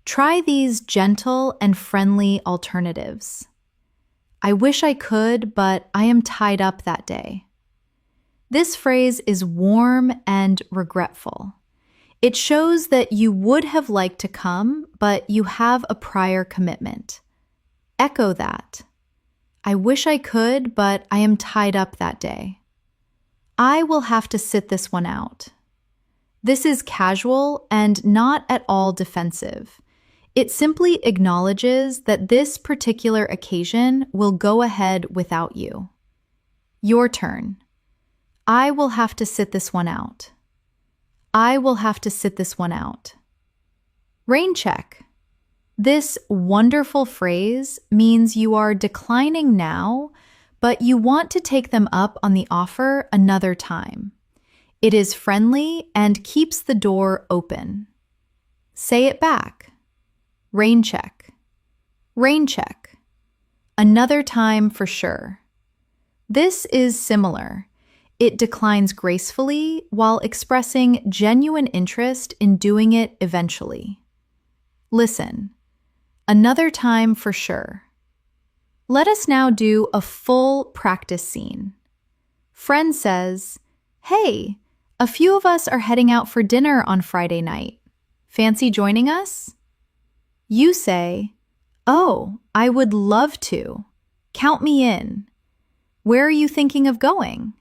try these gentle and friendly alternatives. I wish I could, but I am tied up that day. This phrase is warm and regretful. It shows that you would have liked to come, but you have a prior commitment. Echo that. I wish I could, but I am tied up that day. I will have to sit this one out. This is casual and not at all defensive. It simply acknowledges that this particular occasion will go ahead without you. Your turn. I will have to sit this one out. I will have to sit this one out. Rain check. This wonderful phrase means you are declining now, but you want to take them up on the offer another time. It is friendly and keeps the door open. Say it back. Rain check. Rain check. Another time for sure. This is similar. It declines gracefully while expressing genuine interest in doing it eventually. Listen. Another time for sure. Let us now do a full practice scene. Friend says, "Hey, a few of us are heading out for dinner on Friday night. Fancy joining us?" You say, "Oh, I would love to. Count me in. Where are you thinking of going?"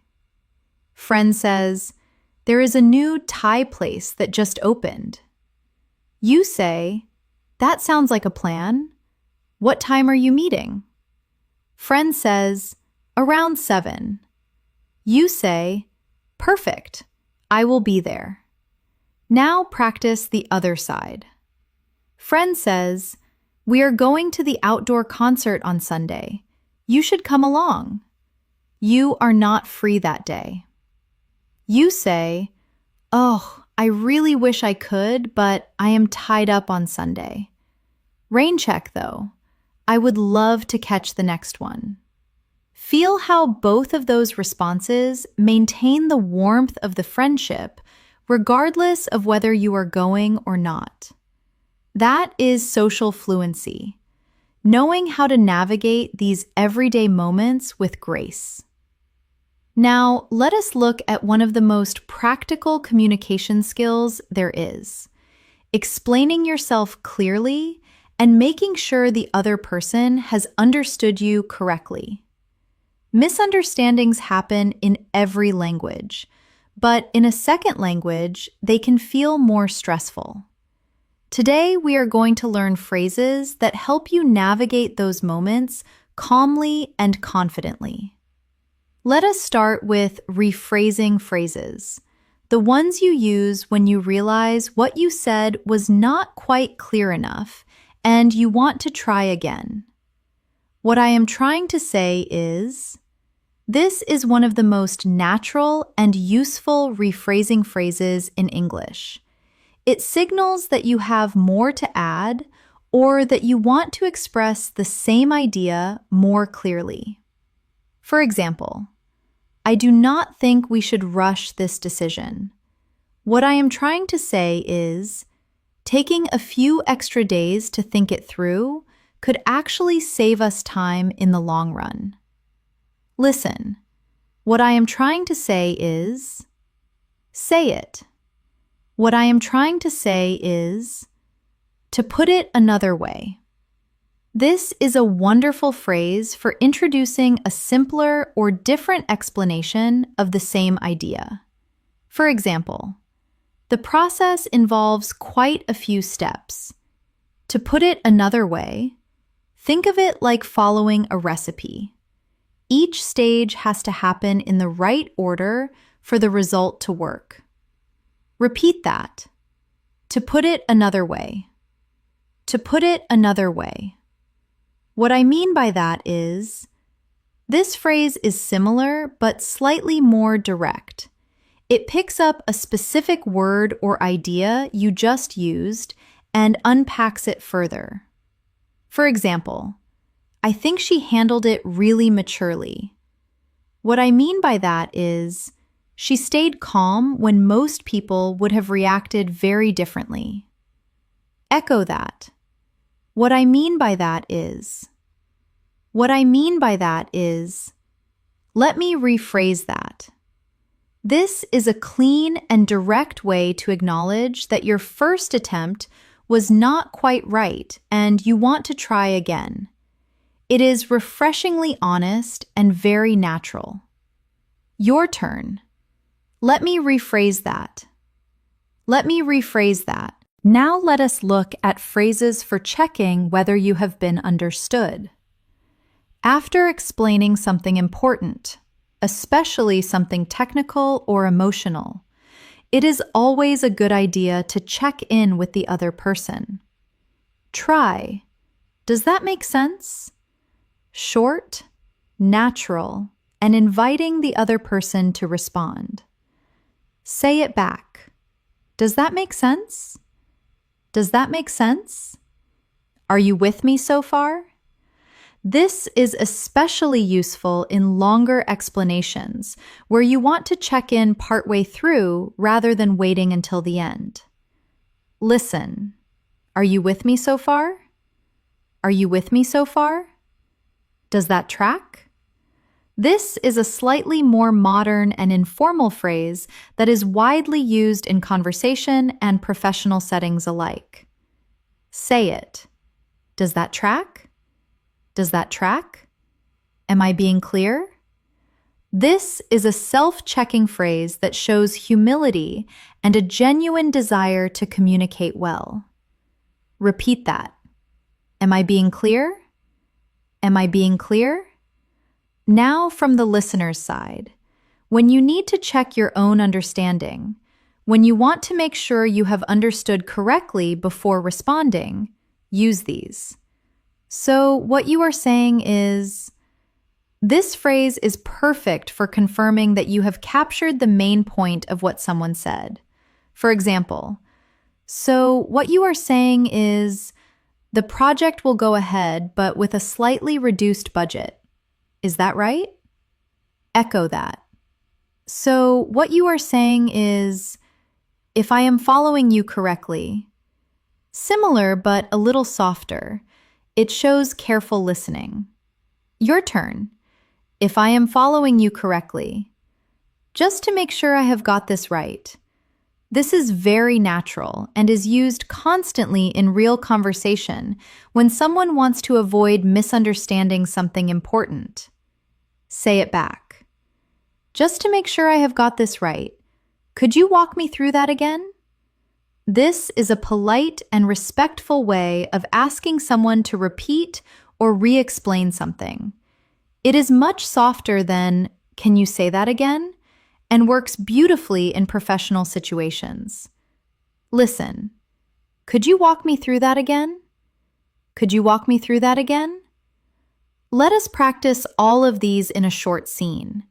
Friend says, "There is a new Thai place that just opened." You say, "That sounds like a plan. What time are you meeting?" Friend says, "Around 7. You say, "Perfect. I will be there." Now practice the other side. Friend says, "We are going to the outdoor concert on Sunday. You should come along." You are not free that day. You say, "Oh, I really wish I could, but I am tied up on Sunday." Rain check, though. I would love to catch the next one. Feel how both of those responses maintain the warmth of the friendship, regardless of whether you are going or not. That is social fluency, knowing how to navigate these everyday moments with grace. Now, let us look at one of the most practical communication skills there is: explaining yourself clearly and making sure the other person has understood you correctly. Misunderstandings happen in every language, but in a second language, they can feel more stressful. Today, we are going to learn phrases that help you navigate those moments calmly and confidently. Let us start with rephrasing phrases, the ones you use when you realize what you said was not quite clear enough and you want to try again. What I am trying to say is, this is one of the most natural and useful rephrasing phrases in English. It signals that you have more to add or that you want to express the same idea more clearly. For example, I do not think we should rush this decision. What I am trying to say is, taking a few extra days to think it through could actually save us time in the long run. Listen, what I am trying to say is, say it. What I am trying to say is, to put it another way. This is a wonderful phrase for introducing a simpler or different explanation of the same idea. For example, the process involves quite a few steps. To put it another way, think of it like following a recipe. Each stage has to happen in the right order for the result to work. Repeat that. To put it another way. To put it another way. What I mean by that is, this phrase is similar but slightly more direct. It picks up a specific word or idea you just used and unpacks it further. For example, I think she handled it really maturely. What I mean by that is, she stayed calm when most people would have reacted very differently. Echo that. What I mean by that is, what I mean by that is, let me rephrase that. This is a clean and direct way to acknowledge that your first attempt was not quite right and you want to try again. It is refreshingly honest and very natural. Your turn. Let me rephrase that. Let me rephrase that. Now let us look at phrases for checking whether you have been understood. After explaining something important, especially something technical or emotional. It is always a good idea to check in with the other person. Try. Does that make sense? Short, natural, and inviting the other person to respond. Say it back. Does that make sense? Does that make sense? Are you with me so far? This is especially useful in longer explanations where you want to check in partway through rather than waiting until the end. Listen. Are you with me so far? Are you with me so far? Does that track? This is a slightly more modern and informal phrase that is widely used in conversation and professional settings alike. Say it. Does that track? Does that track? Am I being clear? This is a self-checking phrase that shows humility and a genuine desire to communicate well. Repeat that. Am I being clear? Am I being clear? Now from the listener's side, when you need to check your own understanding, when you want to make sure you have understood correctly before responding, use these. So what you are saying is, this phrase is perfect for confirming that you have captured the main point of what someone said. For example, so what you are saying is, the project will go ahead, but with a slightly reduced budget. Is that right? Echo that. So what you are saying is, if I am following you correctly, similar but a little softer, it shows careful listening. Your turn. If I am following you correctly, just to make sure I have got this right. This is very natural and is used constantly in real conversation when someone wants to avoid misunderstanding something important. Say it back. Just to make sure I have got this right, could you walk me through that again? This is a polite and respectful way of asking someone to repeat or re-explain something. It is much softer than, "Can you say that again?" and works beautifully in professional situations. Listen, could you walk me through that again? Could you walk me through that again? Let us practice all of these in a short scene.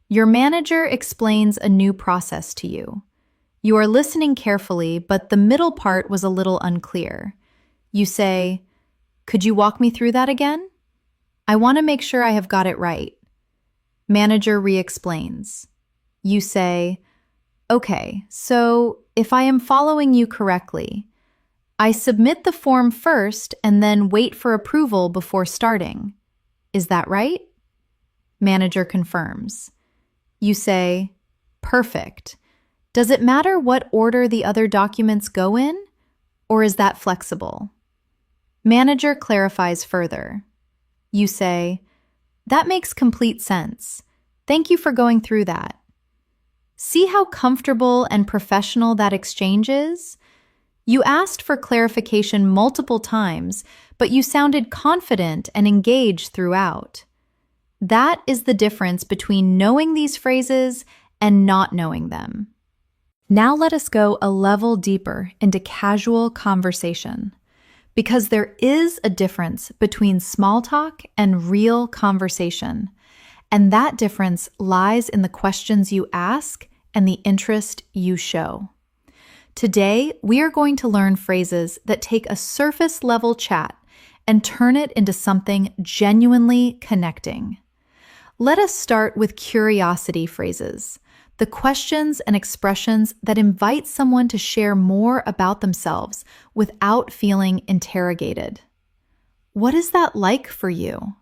Your manager explains a new process to you. You are listening carefully, but the middle part was a little unclear. You say, "Could you walk me through that again? I want to make sure I have got it right." Manager re-explains. You say, "Okay, so if I am following you correctly, I submit the form first and then wait for approval before starting. Is that right?" Manager confirms. You say, "Perfect. Does it matter what order the other documents go in, or is that flexible?" Manager clarifies further. You say, "That makes complete sense. Thank you for going through that." See how comfortable and professional that exchange is? You asked for clarification multiple times, but you sounded confident and engaged throughout. That is the difference between knowing these phrases and not knowing them. Now let us go a level deeper into casual conversation, because there is a difference between small talk and real conversation, and that difference lies in the questions you ask and the interest you show. Today, we are going to learn phrases that take a surface-level chat and turn it into something genuinely connecting. Let us start with curiosity phrases, the questions and expressions that invite someone to share more about themselves without feeling interrogated. What is that like for you?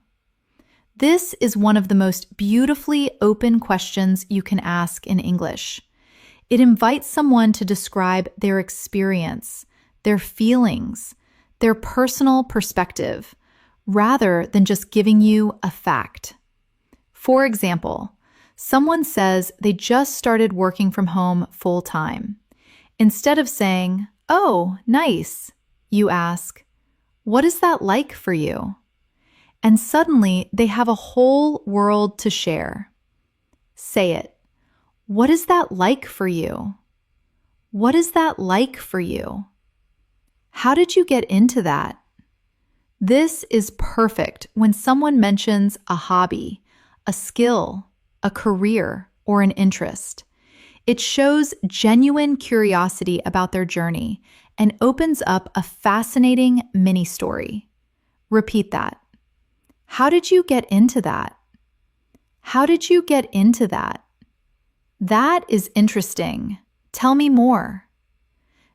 This is one of the most beautifully open questions you can ask in English. It invites someone to describe their experience, their feelings, their personal perspective, rather than just giving you a fact. For example, someone says they just started working from home full-time. Instead of saying, "Oh, nice," you ask, "What is that like for you?" And suddenly they have a whole world to share. Say it. What is that like for you? What is that like for you? How did you get into that? This is perfect when someone mentions a hobby, a skill, a career, or an interest. It shows genuine curiosity about their journey and opens up a fascinating mini story. Repeat that. How did you get into that? How did you get into that? That is interesting. Tell me more.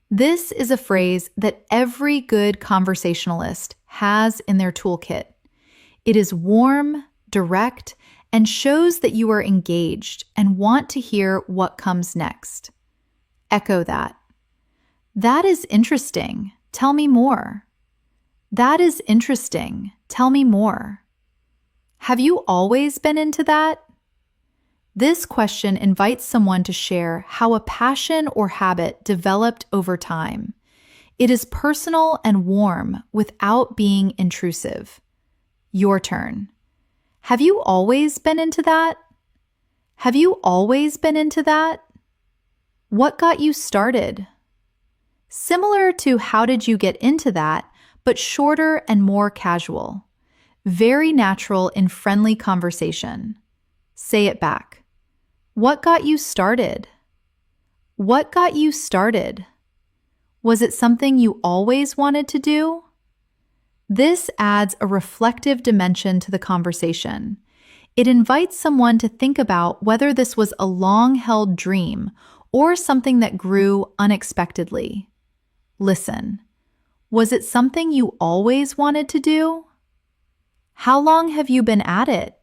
This is a phrase that every good conversationalist has in their toolkit. It is warm, direct, and shows that you are engaged and want to hear what comes next. Echo that. That is interesting. Tell me more. That is interesting. Tell me more. Have you always been into that? This question invites someone to share how a passion or habit developed over time. It is personal and warm without being intrusive. Your turn. Have you always been into that? Have you always been into that? What got you started? Similar to how did you get into that, but shorter and more casual. Very natural in friendly conversation. Say it back. What got you started? What got you started? Was it something you always wanted to do? This adds a reflective dimension to the conversation. It invites someone to think about whether this was a long-held dream or something that grew unexpectedly. Listen. Was it something you always wanted to do? How long have you been at it?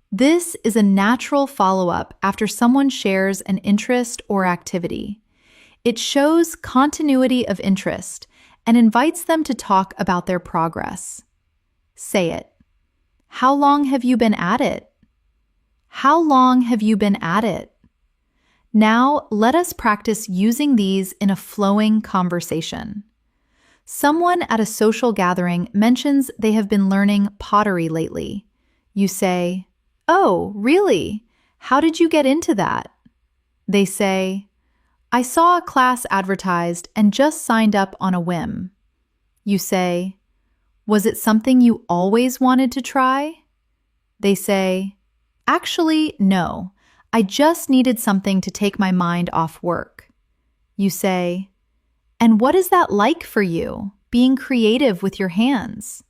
This is a natural follow-up after someone shares an interest or activity. It shows continuity of interest and invites them to talk about their progress. Say it. How long have you been at it? How long have you been at it? Now, let us practice using these in a flowing conversation. Someone at a social gathering mentions they have been learning pottery lately. You say, "Oh, really? How did you get into that?" They say, "I saw a class advertised and just signed up on a whim." You say, "Was it something you always wanted to try?" They say, "Actually, no. I just needed something to take my mind off work." You say, "And what is that like for you, being creative with your hands?"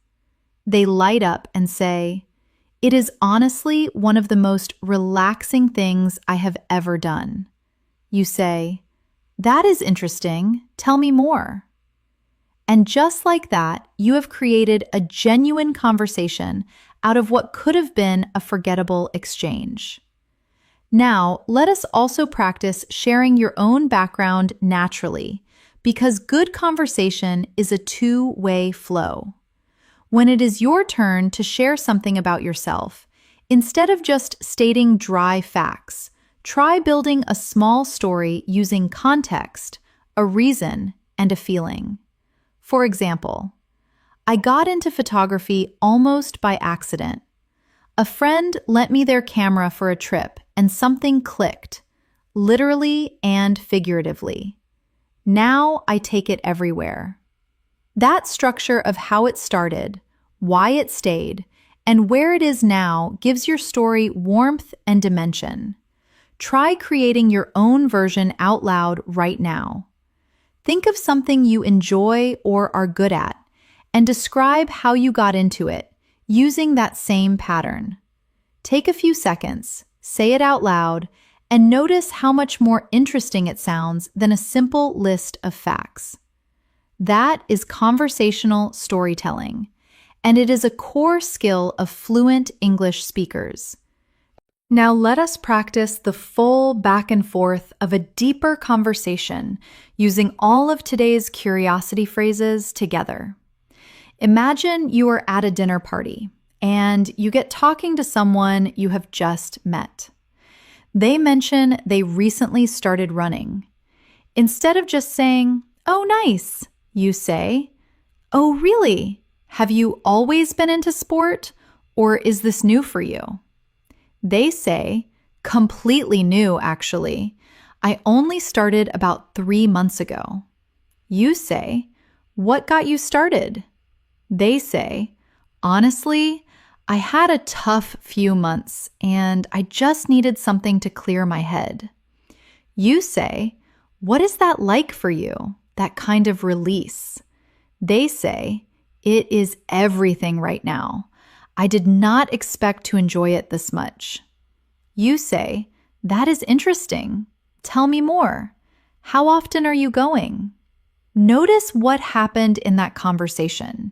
They light up and say, "It is honestly one of the most relaxing things I have ever done." You say, "That is interesting. Tell me more." And just like that, you have created a genuine conversation out of what could have been a forgettable exchange. Now, let us also practice sharing your own background naturally, because good conversation is a two-way flow. When it is your turn to share something about yourself, instead of just stating dry facts, try building a small story using context, a reason, and a feeling. For example, I got into photography almost by accident. A friend lent me their camera for a trip and something clicked, literally and figuratively. Now I take it everywhere. That structure of how it started, why it stayed, and where it is now gives your story warmth and dimension. Try creating your own version out loud right now. Think of something you enjoy or are good at, and describe how you got into it, using that same pattern. Take a few seconds, say it out loud, and notice how much more interesting it sounds than a simple list of facts. That is conversational storytelling, and it is a core skill of fluent English speakers. Now let us practice the full back and forth of a deeper conversation using all of today's curiosity phrases together. Imagine you are at a dinner party and you get talking to someone you have just met. They mention they recently started running. Instead of just saying, "Oh, nice," you say, "Oh, really? Have you always been into sport, or is this new for you?" They say, Completely new, actually. I only started about 3 months ago. You say, what got you started? They say, honestly, I had a tough few months and I just needed something to clear my head. You say, what is that like for you? That kind of release. They say, it is everything right now. I did not expect to enjoy it this much. You say, that is interesting. Tell me more. How often are you going? Notice what happened in that conversation.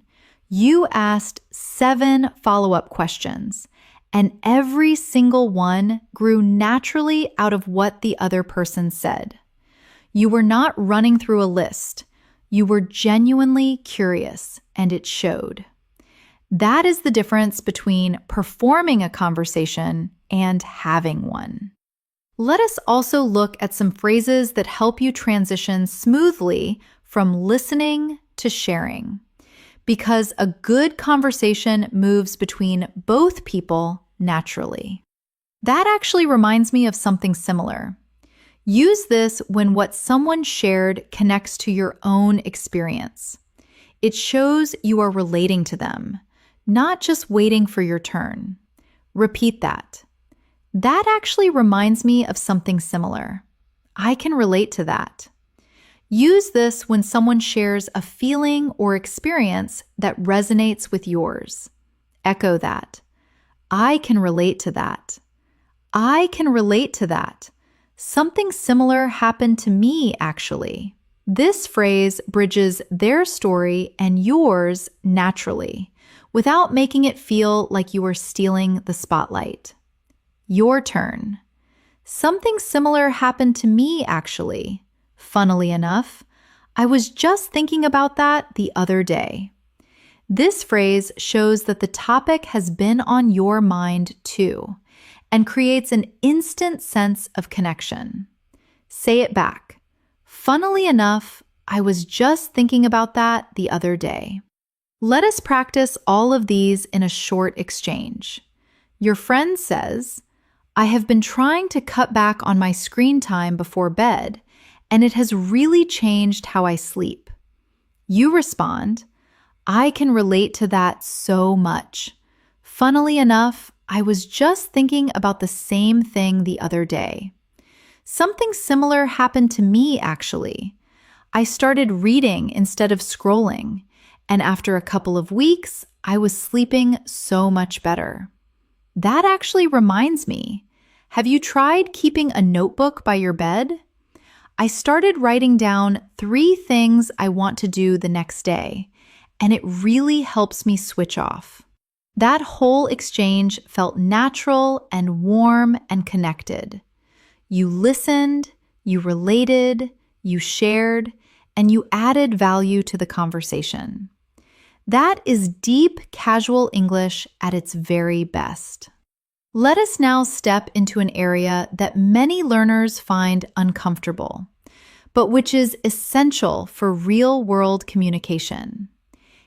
You asked 7 follow-up questions, and every single one grew naturally out of what the other person said. You were not running through a list. You were genuinely curious, and it showed. That is the difference between performing a conversation and having one. Let us also look at some phrases that help you transition smoothly from listening to sharing, because a good conversation moves between both people naturally. That actually reminds me of something similar. Use this when what someone shared connects to your own experience. It shows you are relating to them, not just waiting for your turn. Repeat that. That actually reminds me of something similar. I can relate to that. Use this when someone shares a feeling or experience that resonates with yours. Echo that. I can relate to that. I can relate to that. Something similar happened to me, actually. This phrase bridges their story and yours naturally, without making it feel like you are stealing the spotlight. Your turn. Something similar happened to me, actually. Funnily enough, I was just thinking about that the other day. This phrase shows that the topic has been on your mind too, and creates an instant sense of connection. Say it back. Funnily enough, I was just thinking about that the other day. Let us practice all of these in a short exchange. Your friend says, I have been trying to cut back on my screen time before bed, and it has really changed how I sleep. You respond, I can relate to that so much. Funnily enough, I was just thinking about the same thing the other day. Something similar happened to me, actually. I started reading instead of scrolling, and after a couple of weeks, I was sleeping so much better. That actually reminds me. Have you tried keeping a notebook by your bed? I started writing down 3 things I want to do the next day, and it really helps me switch off. That whole exchange felt natural and warm and connected. You listened, you related, you shared, and you added value to the conversation. That is deep, casual English at its very best. Let us now step into an area that many learners find uncomfortable, but which is essential for real-world communication: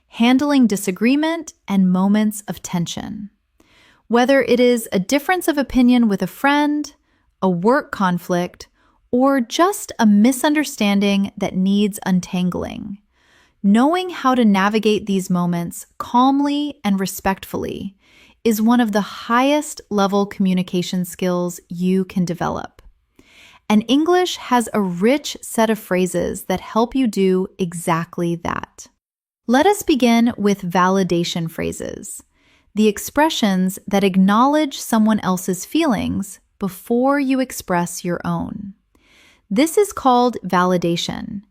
handling disagreement and moments of tension. Whether it is a difference of opinion with a friend, a work conflict, or just a misunderstanding that needs untangling, knowing how to navigate these moments calmly and respectfully is one of the highest level communication skills you can develop. And English has a rich set of phrases that help you do exactly that. Let us begin with validation phrases, the expressions that acknowledge someone else's feelings before you express your own. This is called validation,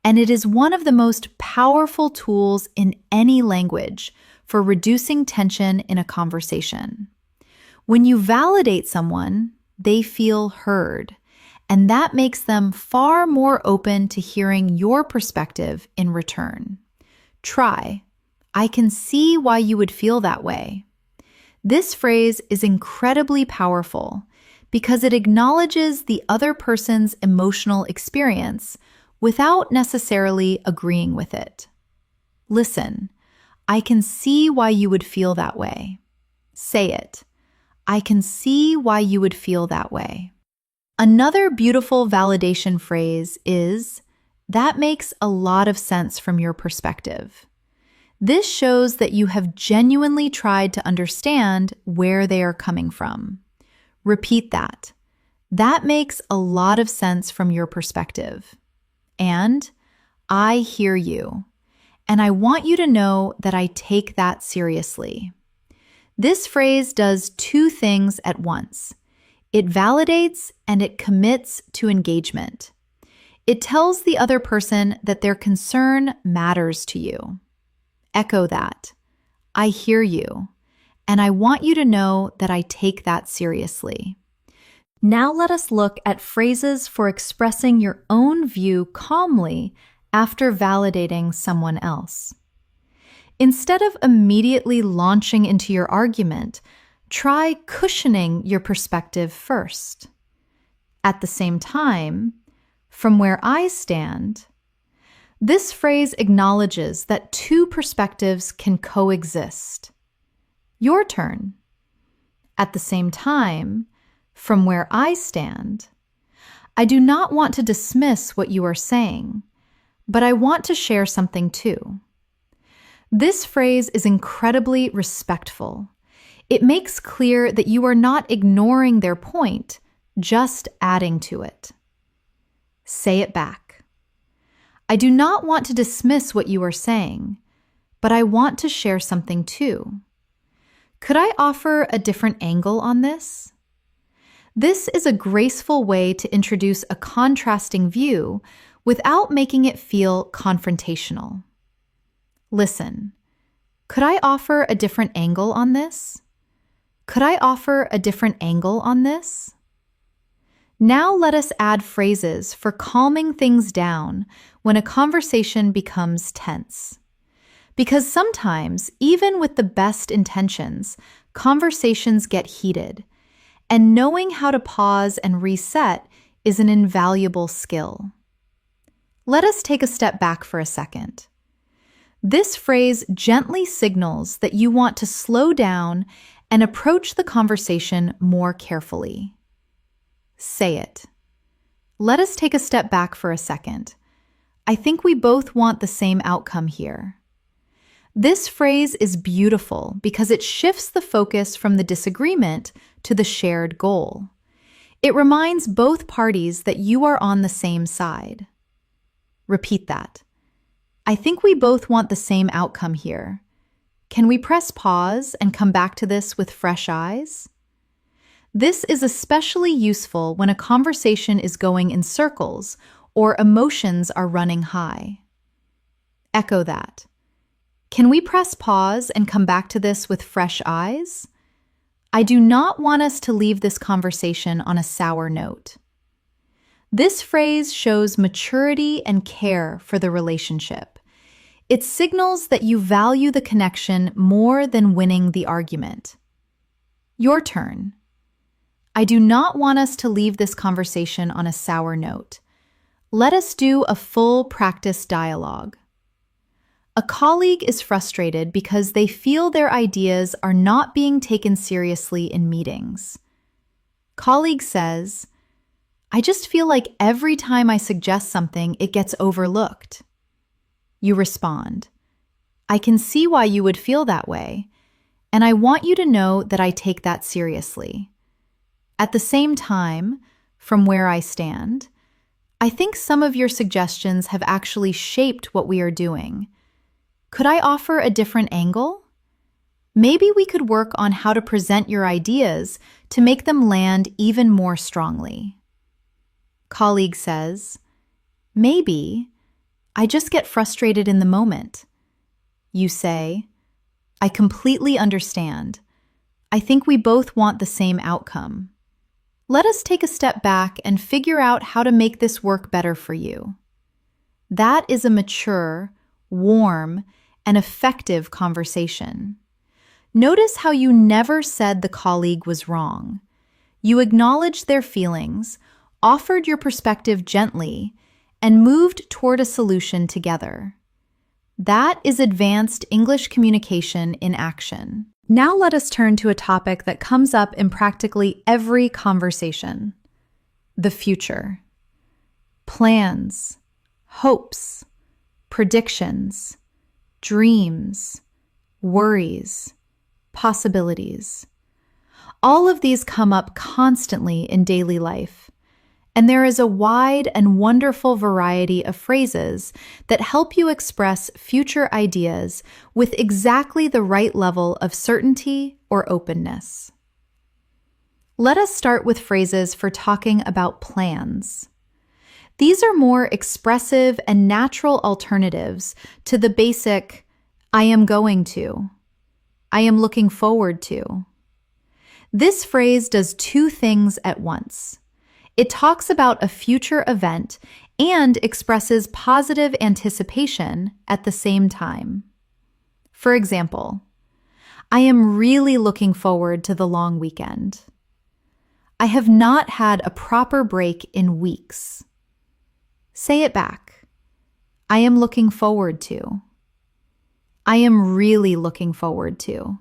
and it is one of the most powerful tools in any language for reducing tension in a conversation. When you validate someone, they feel heard, and that makes them far more open to hearing your perspective in return. Try, I can see why you would feel that way. This phrase is incredibly powerful because it acknowledges the other person's emotional experience without necessarily agreeing with it. Listen, I can see why you would feel that way. Say it. I can see why you would feel that way. Another beautiful validation phrase is, that makes a lot of sense from your perspective. This shows that you have genuinely tried to understand where they are coming from. Repeat that. That makes a lot of sense from your perspective. And I hear you. And I want you to know that I take that seriously. This phrase does two things at once. It validates and it commits to engagement. It tells the other person that their concern matters to you. Echo that. I hear you, and I want you to know that I take that seriously. Now let us look at phrases for expressing your own view calmly after validating someone else. Instead of immediately launching into your argument, try cushioning your perspective first. At the same time, from where I stand, this phrase acknowledges that two perspectives can coexist. Your turn. At the same time, from where I stand, I do not want to dismiss what you are saying, but I want to share something too. This phrase is incredibly respectful. It makes clear that you are not ignoring their point, just adding to it. Say it back. I do not want to dismiss what you are saying, but I want to share something too. Could I offer a different angle on this? This is a graceful way to introduce a contrasting view without making it feel confrontational. Listen, could I offer a different angle on this? Could I offer a different angle on this? Now let us add phrases for calming things down when a conversation becomes tense. Because sometimes, even with the best intentions, conversations get heated, and knowing how to pause and reset is an invaluable skill. Let us take a step back for a second. This phrase gently signals that you want to slow down and approach the conversation more carefully. Say it. Let us take a step back for a second. I think we both want the same outcome here. This phrase is beautiful because it shifts the focus from the disagreement to the shared goal. It reminds both parties that you are on the same side. Repeat that. I think we both want the same outcome here. Can we press pause and come back to this with fresh eyes? This is especially useful when a conversation is going in circles or emotions are running high. Echo that. Can we press pause and come back to this with fresh eyes? I do not want us to leave this conversation on a sour note. This phrase shows maturity and care for the relationship. It signals that you value the connection more than winning the argument. Your turn. I do not want us to leave this conversation on a sour note. Let us do a full practice dialogue. A colleague is frustrated because they feel their ideas are not being taken seriously in meetings. Colleague says, I just feel like every time I suggest something, it gets overlooked. You respond, I can see why you would feel that way, and I want you to know that I take that seriously. At the same time, from where I stand, I think some of your suggestions have actually shaped what we are doing. Could I offer a different angle? Maybe we could work on how to present your ideas to make them land even more strongly. Colleague says, maybe I just get frustrated in the moment. You say, I completely understand. I think we both want the same outcome. Let us take a step back and figure out how to make this work better for you. That is a mature, warm, and effective conversation. Notice how you never said the colleague was wrong. You acknowledged their feelings, offered your perspective gently, and moved toward a solution together. That is advanced English communication in action. Now let us turn to a topic that comes up in practically every conversation: the future. Plans, hopes, predictions, dreams, worries, possibilities. All of these come up constantly in daily life, and there is a wide and wonderful variety of phrases that help you express future ideas with exactly the right level of certainty or openness. Let us start with phrases for talking about plans. These are more expressive and natural alternatives to the basic "I am going to," "I am looking forward to." This phrase does two things at once. It talks about a future event and expresses positive anticipation at the same time. For example, "I am really looking forward to the long weekend." "I have not had a proper break in weeks." Say it back. "I am looking forward to." "I am really looking forward to."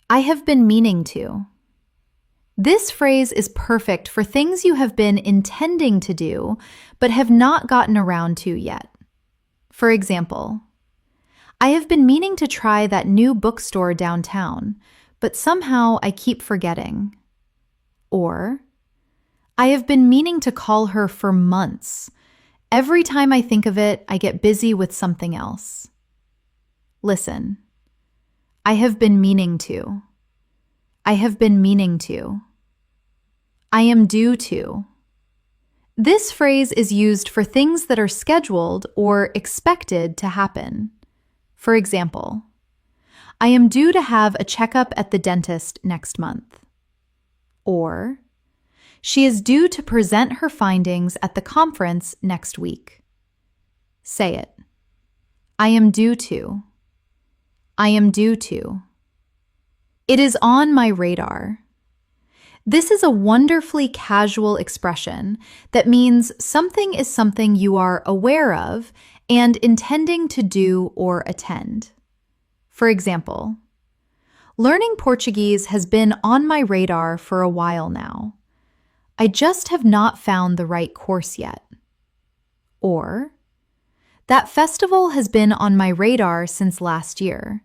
"I have been meaning to." This phrase is perfect for things you have been intending to do but have not gotten around to yet. For example, "I have been meaning to try that new bookstore downtown, but somehow I keep forgetting." Or, "I have been meaning to call her for months. Every time I think of it, I get busy with something else." Listen. I have been meaning to. I have been meaning to. I am due to. This phrase is used for things that are scheduled or expected to happen. For example, "I am due to have a checkup at the dentist next month." Or, "She is due to present her findings at the conference next week." Say it. I am due to. I am due to. It is on my radar. This is a wonderfully casual expression that means something is something you are aware of and intending to do or attend. For example, "Learning Portuguese has been on my radar for a while now. I just have not found the right course yet." Or, "That festival has been on my radar since last year.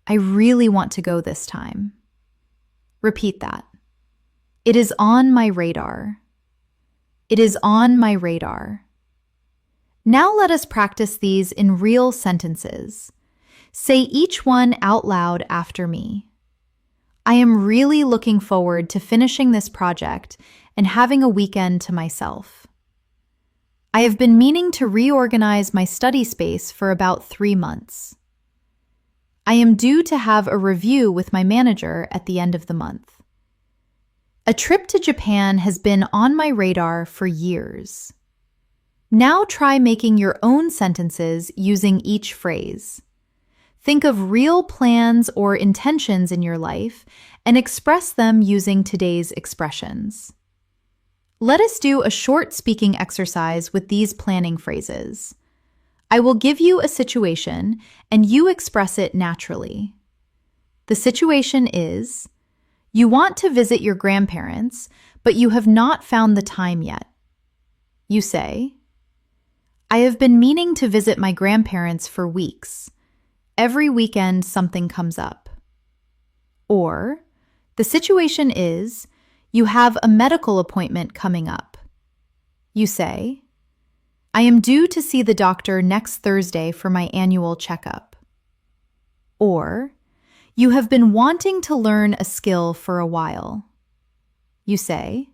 I really want to go this time." Repeat that. It is on my radar. It is on my radar. Now let us practice these in real sentences. Say each one out loud after me. "I am really looking forward to finishing this project and having a weekend to myself." "I have been meaning to reorganize my study space for about 3 months." "I am due to have a review with my manager at the end of the month." A trip to Japan has been on my radar for years. Now try making your own sentences using each phrase. Think of real plans or intentions in your life and express them using today's expressions. Let us do a short speaking exercise with these planning phrases. I will give you a situation and you express it naturally. The situation is, you want to visit your grandparents, but you have not found the time yet. You say, "I have been meaning to visit my grandparents for weeks. Every weekend something comes up." Or, the situation is, you have a medical appointment coming up. You say, "I am due to see the doctor next Thursday for my annual checkup." Or, you have been wanting to learn a skill for a while. You say,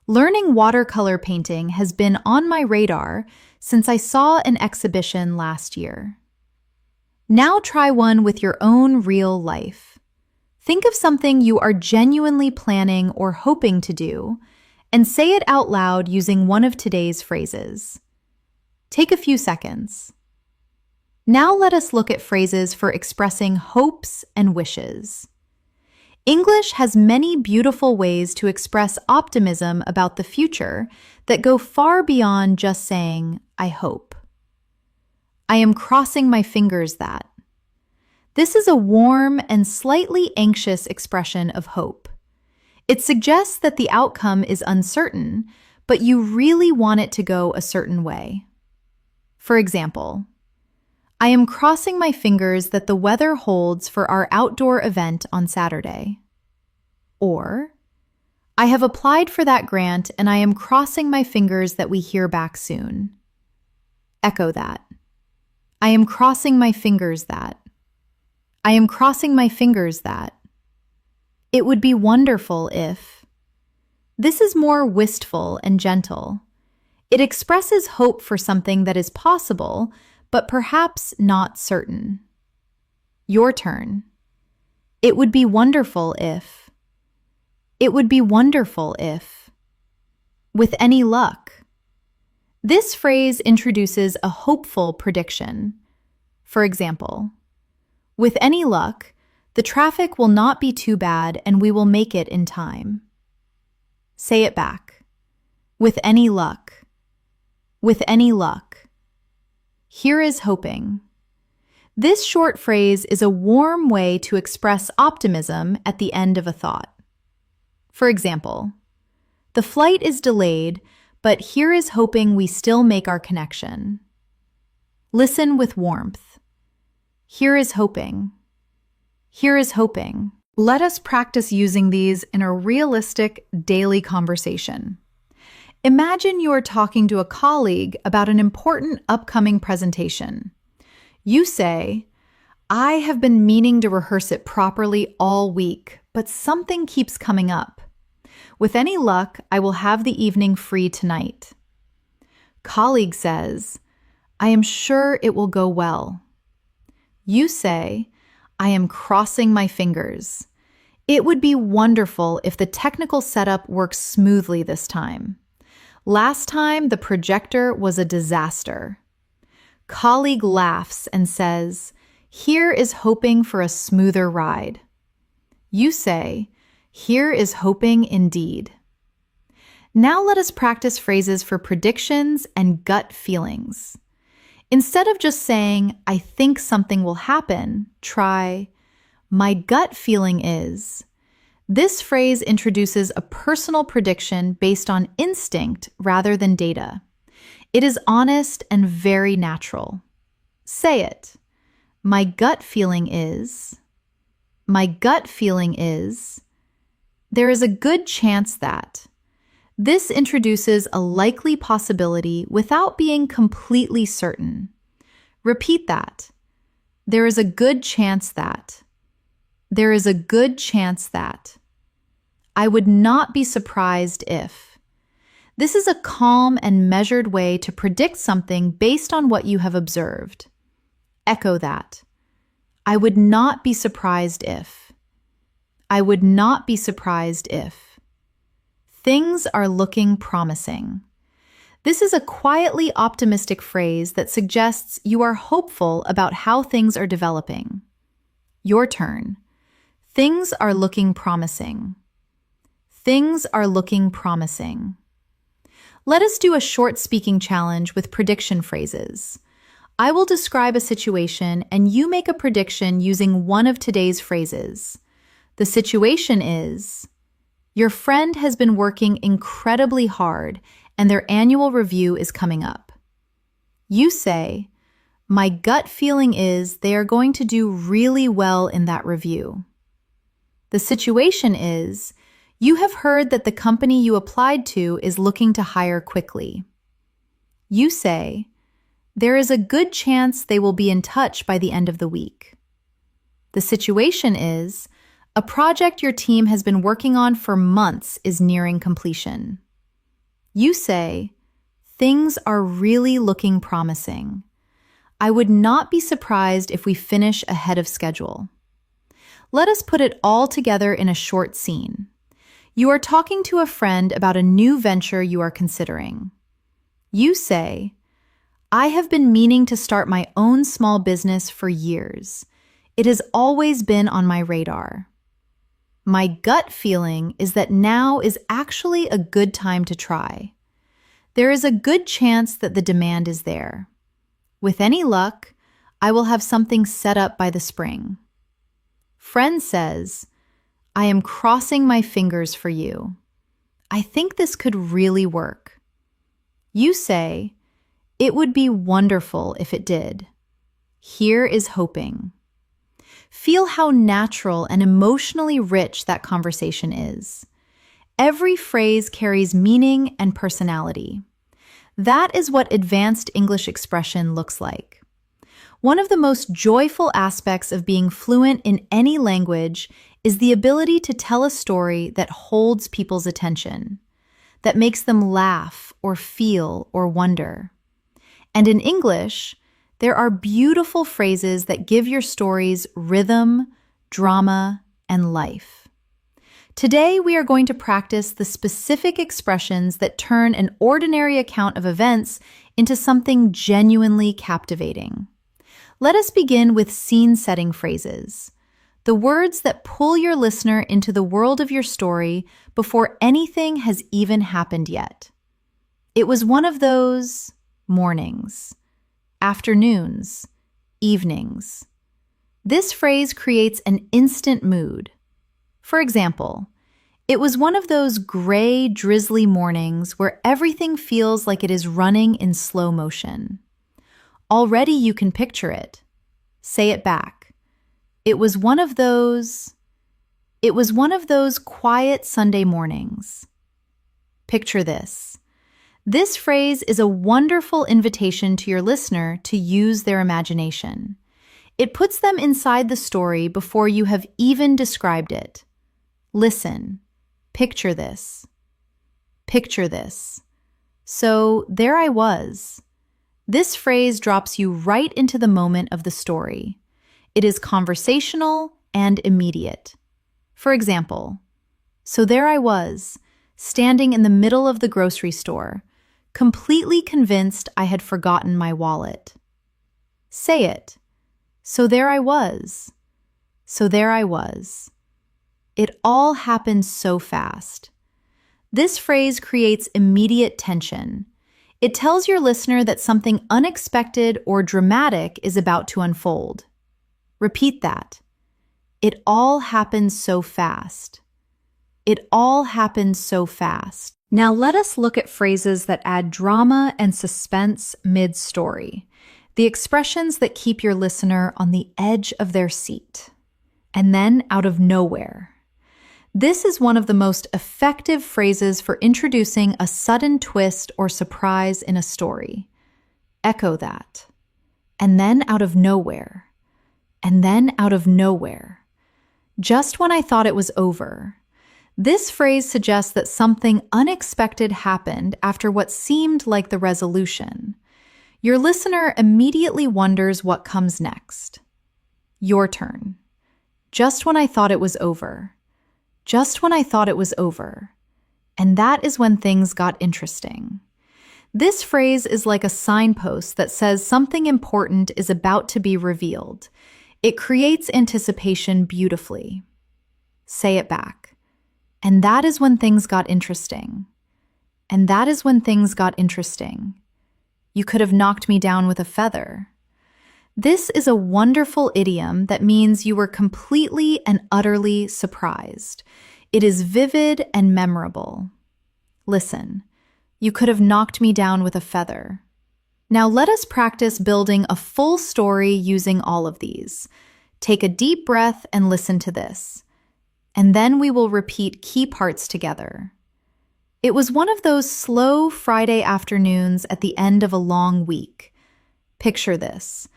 "Learning watercolor painting has been on my radar since I saw an exhibition last year." Now try one with your own real life. Think of something you are genuinely planning or hoping to do, and say it out loud using one of today's phrases. Take a few seconds. Now let us look at phrases for expressing hopes and wishes. English has many beautiful ways to express optimism about the future that go far beyond just saying, "I hope." "I am crossing my fingers that." This is a warm and slightly anxious expression of hope. It suggests that the outcome is uncertain, but you really want it to go a certain way. For example, I am crossing my fingers that the weather holds for our outdoor event on Saturday. Or, I have applied for that grant and I am crossing my fingers that we hear back soon. Echo that. I am crossing my fingers that. I am crossing my fingers that. It would be wonderful if. This is more wistful and gentle. It expresses hope for something that is possible, but perhaps not certain. Your turn. It would be wonderful if. It would be wonderful if. With any luck. This phrase introduces a hopeful prediction. For example, with any luck, the traffic will not be too bad and we will make it in time. Say it back. With any luck. With any luck. Here is hoping. This short phrase is a warm way to express optimism at the end of a thought. For example, the flight is delayed, but here is hoping we still make our connection. Listen with warmth. Here is hoping. Here is hoping. Let us practice using these in a realistic daily conversation. Imagine you are talking to a colleague about an important upcoming presentation. You say, I have been meaning to rehearse it properly all week, but something keeps coming up. With any luck, I will have the evening free tonight. Colleague says, I am sure it will go well. You say, I am crossing my fingers. It would be wonderful if the technical setup works smoothly this time. Last time, the projector was a disaster. Colleague laughs and says, here is hoping for a smoother ride. You say, here is hoping indeed. Now let us practice phrases for predictions and gut feelings. Instead of just saying, I think something will happen, try, my gut feeling is. This phrase introduces a personal prediction based on instinct rather than data. It is honest and very natural. Say it. My gut feeling is. My gut feeling is. There is a good chance that. This introduces a likely possibility without being completely certain. Repeat that. There is a good chance that. There is a good chance that. I would not be surprised if. This is a calm and measured way to predict something based on what you have observed. Echo that. I would not be surprised if. I would not be surprised if. Things are looking promising. This is a quietly optimistic phrase that suggests you are hopeful about how things are developing. Your turn. Things are looking promising. Things are looking promising. Let us do a short speaking challenge with prediction phrases. I will describe a situation and you make a prediction using one of today's phrases. The situation is, your friend has been working incredibly hard and their annual review is coming up. You say, my gut feeling is they are going to do really well in that review. The situation is, you have heard that the company you applied to is looking to hire quickly. You say, there is a good chance they will be in touch by the end of the week. The situation is, a project your team has been working on for months is nearing completion. You say, things are really looking promising. I would not be surprised if we finish ahead of schedule. Let us put it all together in a short scene. You are talking to a friend about a new venture you are considering. You say, I have been meaning to start my own small business for years. It has always been on my radar. My gut feeling is that now is actually a good time to try. There is a good chance that the demand is there. With any luck, I will have something set up by the spring. Friend says, I am crossing my fingers for you. I think this could really work. You say, it would be wonderful if it did. Here is hoping. Feel how natural and emotionally rich that conversation is. Every phrase carries meaning and personality. That is what advanced English expression looks like. One of the most joyful aspects of being fluent in any language is the ability to tell a story that holds people's attention, that makes them laugh or feel or wonder. And in English, there are beautiful phrases that give your stories rhythm, drama, and life. Today, we are going to practice the specific expressions that turn an ordinary account of events into something genuinely captivating. Let us begin with scene-setting phrases, the words that pull your listener into the world of your story before anything has even happened yet. It was one of those mornings, afternoons, evenings. This phrase creates an instant mood. For example, it was one of those gray, drizzly mornings where everything feels like it is running in slow motion. Already you can picture it. Say it back. It was one of those quiet Sunday mornings. Picture this. This phrase is a wonderful invitation to your listener to use their imagination. It puts them inside the story before you have even described it. Listen. Picture this. Picture this. So there I was. This phrase drops you right into the moment of the story. It is conversational and immediate. For example, so there I was, standing in the middle of the grocery store, completely convinced I had forgotten my wallet. Say it. So there I was. So there I was. It all happened so fast. This phrase creates immediate tension. It tells your listener that something unexpected or dramatic is about to unfold. Repeat that. It all happened so fast. It all happened so fast. Now let us look at phrases that add drama and suspense mid-story. The expressions that keep your listener on the edge of their seat. And then out of nowhere. This is one of the most effective phrases for introducing a sudden twist or surprise in a story. Echo that. And then out of nowhere. And then out of nowhere. Just when I thought it was over. This phrase suggests that something unexpected happened after what seemed like the resolution. Your listener immediately wonders what comes next. Your turn. Just when I thought it was over. Just when I thought it was over. And that is when things got interesting. This phrase is like a signpost that says something important is about to be revealed. It creates anticipation beautifully. Say it back. And that is when things got interesting. And that is when things got interesting. You could have knocked me down with a feather. This is a wonderful idiom that means you were completely and utterly surprised. It is vivid and memorable. Listen, you could have knocked me down with a feather. Now let us practice building a full story using all of these. Take a deep breath and listen to this. And then we will repeat key parts together. It was one of those slow Friday afternoons at the end of a long week. Picture this.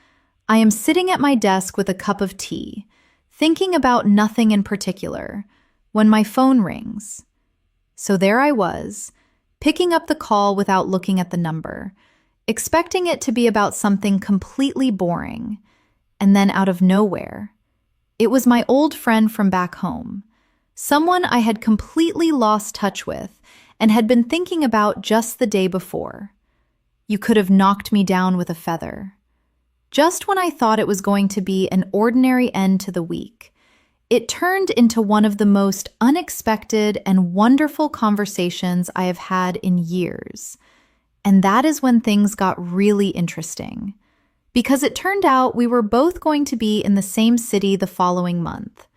I am sitting at my desk with a cup of tea, thinking about nothing in particular, when my phone rings. So there I was, picking up the call without looking at the number, expecting it to be about something completely boring, and then out of nowhere, it was my old friend from back home, someone I had completely lost touch with and had been thinking about just the day before. You could have knocked me down with a feather. Just when I thought it was going to be an ordinary end to the week, it turned into one of the most unexpected and wonderful conversations I have had in years. And that is when things got really interesting, because it turned out we were both going to be in the same city the following month.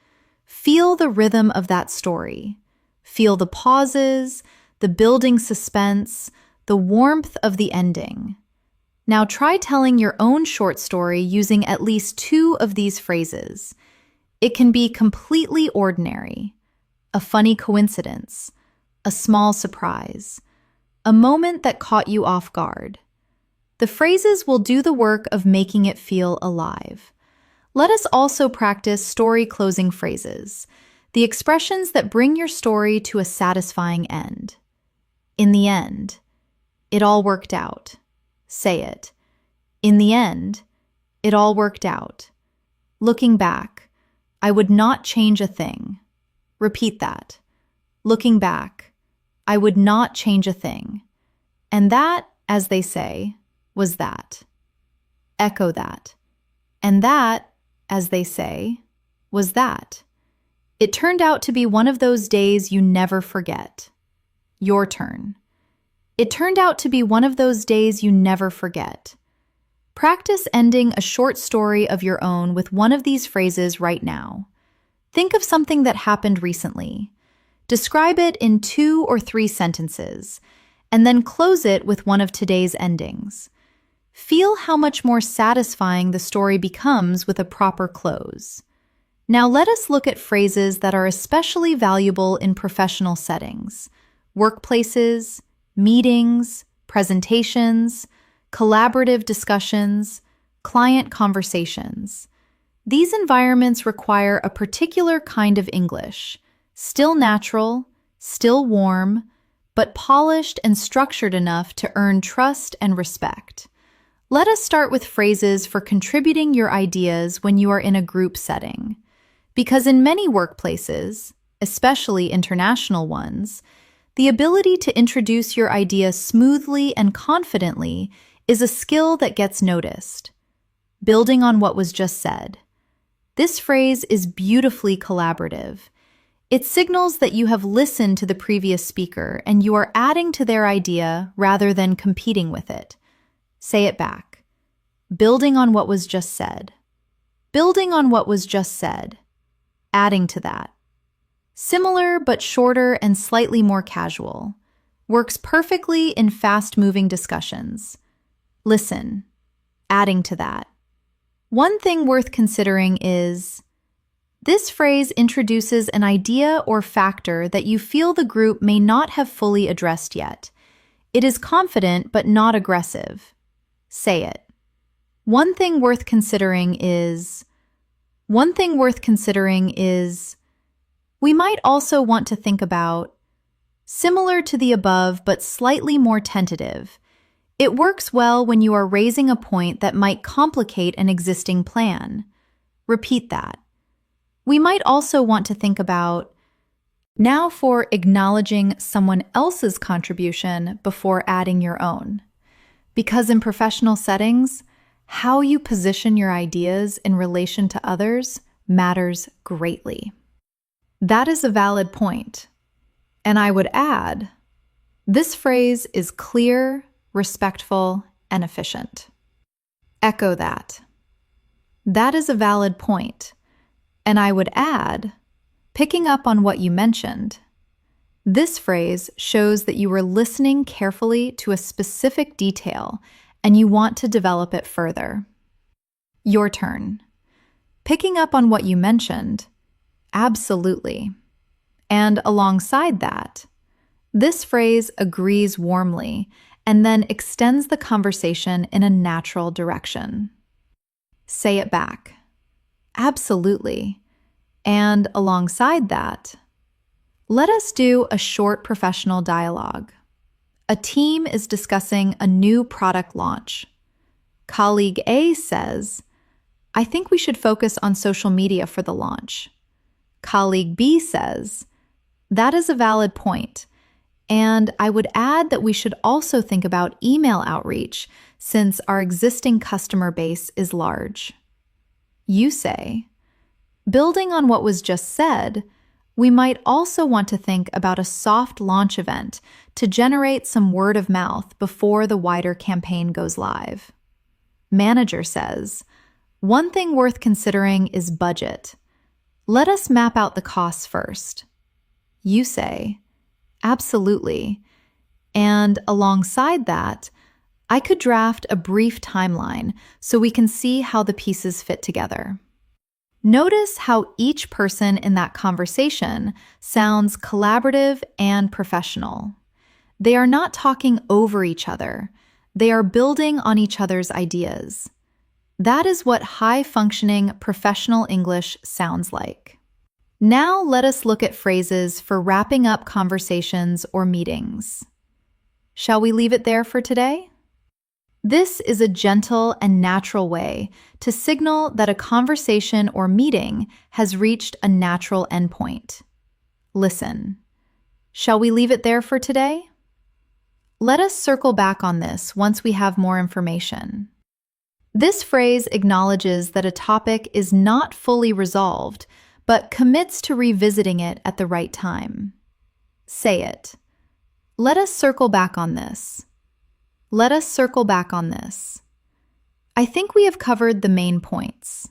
Feel the rhythm of that story. Feel the pauses, the building suspense, the warmth of the ending. Now try telling your own short story using at least 2 of these phrases. It can be completely ordinary, a funny coincidence, a small surprise, a moment that caught you off guard. The phrases will do the work of making it feel alive. Let us also practice story closing phrases, the expressions that bring your story to a satisfying end. In the end, it all worked out. Say it. In the end, it all worked out. Looking back, I would not change a thing. Repeat that. Looking back, I would not change a thing. And that, as they say, was that. Echo that. And that, as they say, was that. It turned out to be one of those days you never forget. Your turn. It turned out to be one of those days you never forget. Practice ending a short story of your own with one of these phrases right now. Think of something that happened recently. Describe it in 2 or 3 sentences, and then close it with one of today's endings. Feel how much more satisfying the story becomes with a proper close. Now let us look at phrases that are especially valuable in professional settings: workplaces, meetings, presentations, collaborative discussions, client conversations. These environments require a particular kind of English, still natural, still warm, but polished and structured enough to earn trust and respect. Let us start with phrases for contributing your ideas when you are in a group setting. Because in many workplaces, especially international ones, the ability to introduce your idea smoothly and confidently is a skill that gets noticed. Building on what was just said. This phrase is beautifully collaborative. It signals that you have listened to the previous speaker and you are adding to their idea rather than competing with it. Say it back. Building on what was just said. Building on what was just said. Adding to that. Similar but shorter and slightly more casual. Works perfectly in fast-moving discussions. Listen. Adding to that. One thing worth considering is, this phrase introduces an idea or factor that you feel the group may not have fully addressed yet. It is confident but not aggressive. Say it. One thing worth considering is, we might also want to think about, similar to the above but slightly more tentative. It works well when you are raising a point that might complicate an existing plan. Repeat that. We might also want to think about, now for acknowledging someone else's contribution before adding your own. Because in professional settings, how you position your ideas in relation to others matters greatly. That is a valid point. And I would add, this phrase is clear, respectful, and efficient. Echo that. That is a valid point. And I would add, picking up on what you mentioned, this phrase shows that you were listening carefully to a specific detail and you want to develop it further. Your turn. Picking up on what you mentioned, absolutely. And alongside that, this phrase agrees warmly and then extends the conversation in a natural direction. Say it back. Absolutely. And alongside that, let us do a short professional dialogue. A team is discussing a new product launch. Colleague A says, I think we should focus on social media for the launch. Colleague B says, that is a valid point. And I would add that we should also think about email outreach since our existing customer base is large. You say, building on what was just said, we might also want to think about a soft launch event to generate some word of mouth before the wider campaign goes live. Manager says, one thing worth considering is budget. Let us map out the costs first. You say, absolutely. And alongside that, I could draft a brief timeline so we can see how the pieces fit together. Notice how each person in that conversation sounds collaborative and professional. They are not talking over each other. They are building on each other's ideas. That is what high-functioning professional English sounds like. Now let us look at phrases for wrapping up conversations or meetings. Shall we leave it there for today? This is a gentle and natural way to signal that a conversation or meeting has reached a natural endpoint. Listen. Shall we leave it there for today? Let us circle back on this once we have more information. This phrase acknowledges that a topic is not fully resolved, but commits to revisiting it at the right time. Say it. Let us circle back on this. Let us circle back on this. I think we have covered the main points.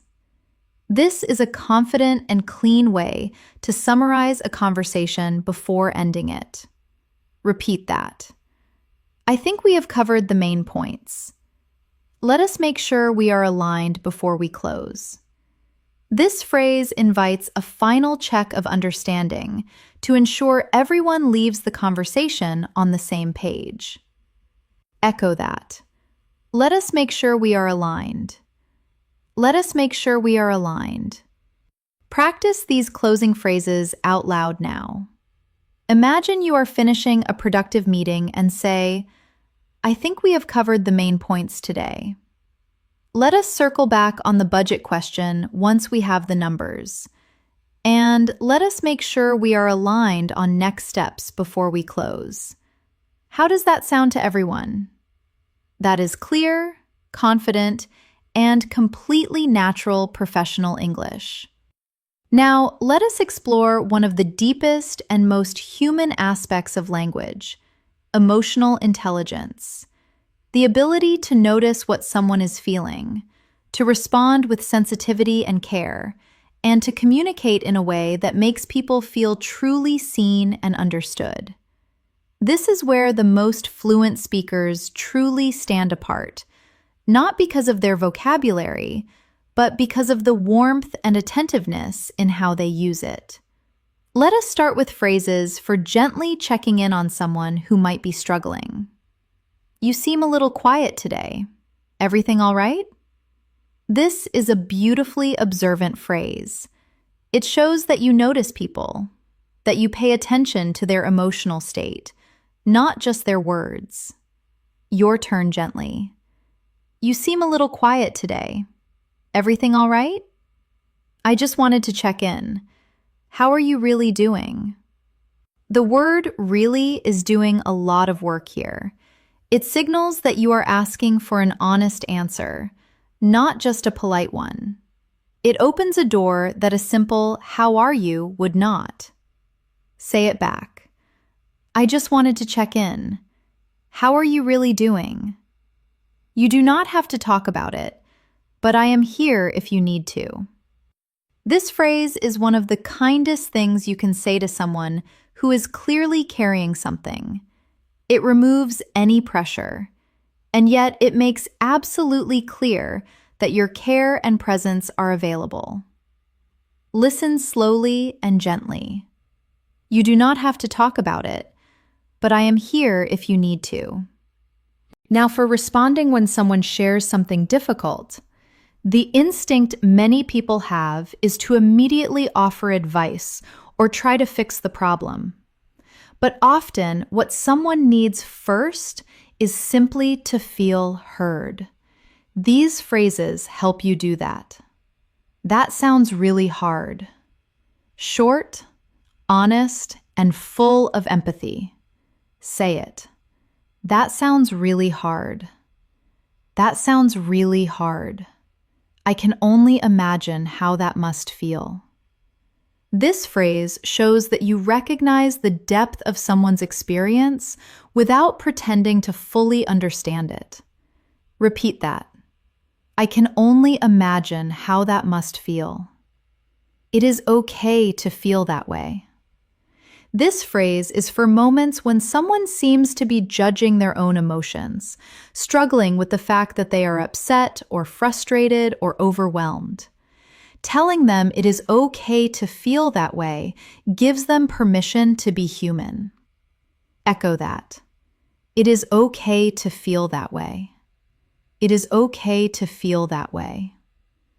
This is a confident and clean way to summarize a conversation before ending it. Repeat that. I think we have covered the main points. Let us make sure we are aligned before we close. This phrase invites a final check of understanding to ensure everyone leaves the conversation on the same page. Echo that. Let us make sure we are aligned. Let us make sure we are aligned. Practice these closing phrases out loud now. Imagine you are finishing a productive meeting and say, I think we have covered the main points today. Let us circle back on the budget question once we have the numbers. And let us make sure we are aligned on next steps before we close. How does that sound to everyone? That is clear, confident, and completely natural professional English. Now, let us explore one of the deepest and most human aspects of language, emotional intelligence. The ability to notice what someone is feeling, to respond with sensitivity and care, and to communicate in a way that makes people feel truly seen and understood. This is where the most fluent speakers truly stand apart, not because of their vocabulary, but because of the warmth and attentiveness in how they use it. Let us start with phrases for gently checking in on someone who might be struggling. You seem a little quiet today. Everything all right? This is a beautifully observant phrase. It shows that you notice people, that you pay attention to their emotional state, not just their words. Your turn gently. You seem a little quiet today. Everything all right? I just wanted to check in. How are you really doing? The word really is doing a lot of work here. It signals that you are asking for an honest answer, not just a polite one. It opens a door that a simple "how are you" would not. Say it back. I just wanted to check in. How are you really doing? You do not have to talk about it, but I am here if you need to. This phrase is one of the kindest things you can say to someone who is clearly carrying something. It removes any pressure, and yet it makes absolutely clear that your care and presence are available. Listen slowly and gently. You do not have to talk about it, but I am here if you need to. Now for responding when someone shares something difficult, the instinct many people have is to immediately offer advice or try to fix the problem. But often, what someone needs first is simply to feel heard. These phrases help you do that. That sounds really hard. Short, honest, and full of empathy. Say it. That sounds really hard. That sounds really hard. I can only imagine how that must feel. This phrase shows that you recognize the depth of someone's experience without pretending to fully understand it. Repeat that. I can only imagine how that must feel. It is okay to feel that way. This phrase is for moments when someone seems to be judging their own emotions, struggling with the fact that they are upset or frustrated or overwhelmed. Telling them it is okay to feel that way gives them permission to be human. Echo that. It is okay to feel that way. It is okay to feel that way.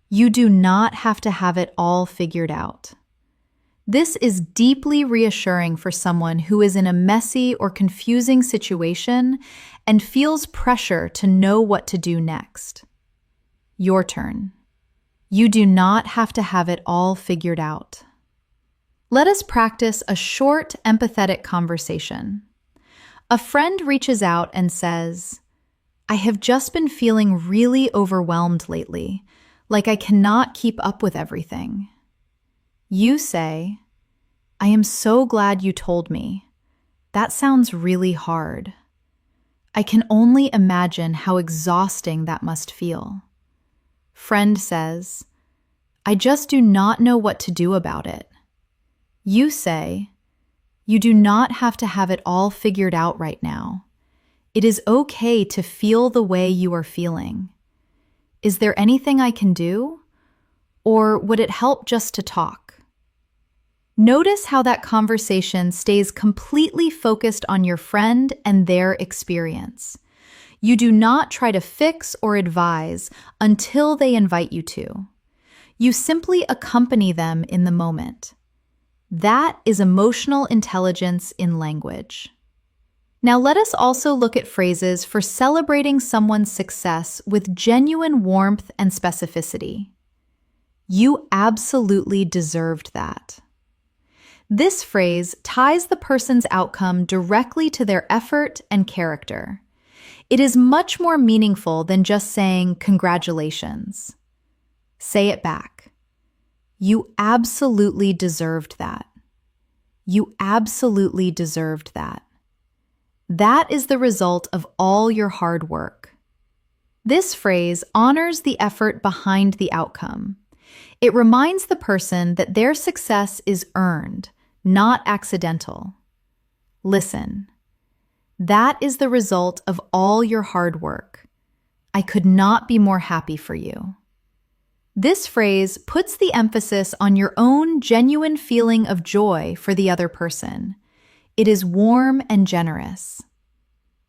You do not have to have it all figured out. This is deeply reassuring for someone who is in a messy or confusing situation and feels pressure to know what to do next. Your turn. You do not have to have it all figured out. Let us practice a short, empathetic conversation. A friend reaches out and says, "I have just been feeling really overwhelmed lately, like I cannot keep up with everything." You say, "I am so glad you told me. That sounds really hard. I can only imagine how exhausting that must feel." Friend says, "I just do not know what to do about it." You say, "You do not have to have it all figured out right now. It is okay to feel the way you are feeling. Is there anything I can do? Or would it help just to talk?" Notice how that conversation stays completely focused on your friend and their experience. You do not try to fix or advise until they invite you to. You simply accompany them in the moment. That is emotional intelligence in language. Now let us also look at phrases for celebrating someone's success with genuine warmth and specificity. You absolutely deserved that. This phrase ties the person's outcome directly to their effort and character. It is much more meaningful than just saying congratulations. Say it back. You absolutely deserved that. You absolutely deserved that. That is the result of all your hard work. This phrase honors the effort behind the outcome. It reminds the person that their success is earned, not accidental. Listen. That is the result of all your hard work. I could not be more happy for you. This phrase puts the emphasis on your own genuine feeling of joy for the other person. It is warm and generous.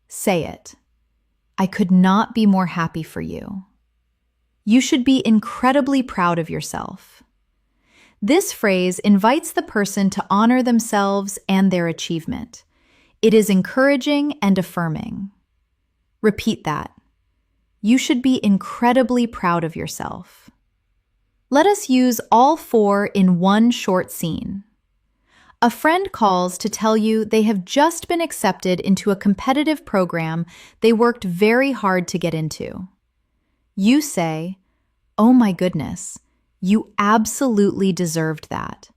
Say it. I could not be more happy for you. You should be incredibly proud of yourself. This phrase invites the person to honor themselves and their achievement. It is encouraging and affirming. Repeat that. You should be incredibly proud of yourself. Let us use all four in one short scene. A friend calls to tell you they have just been accepted into a competitive program they worked very hard to get into. You say, "Oh my goodness, you absolutely deserved that.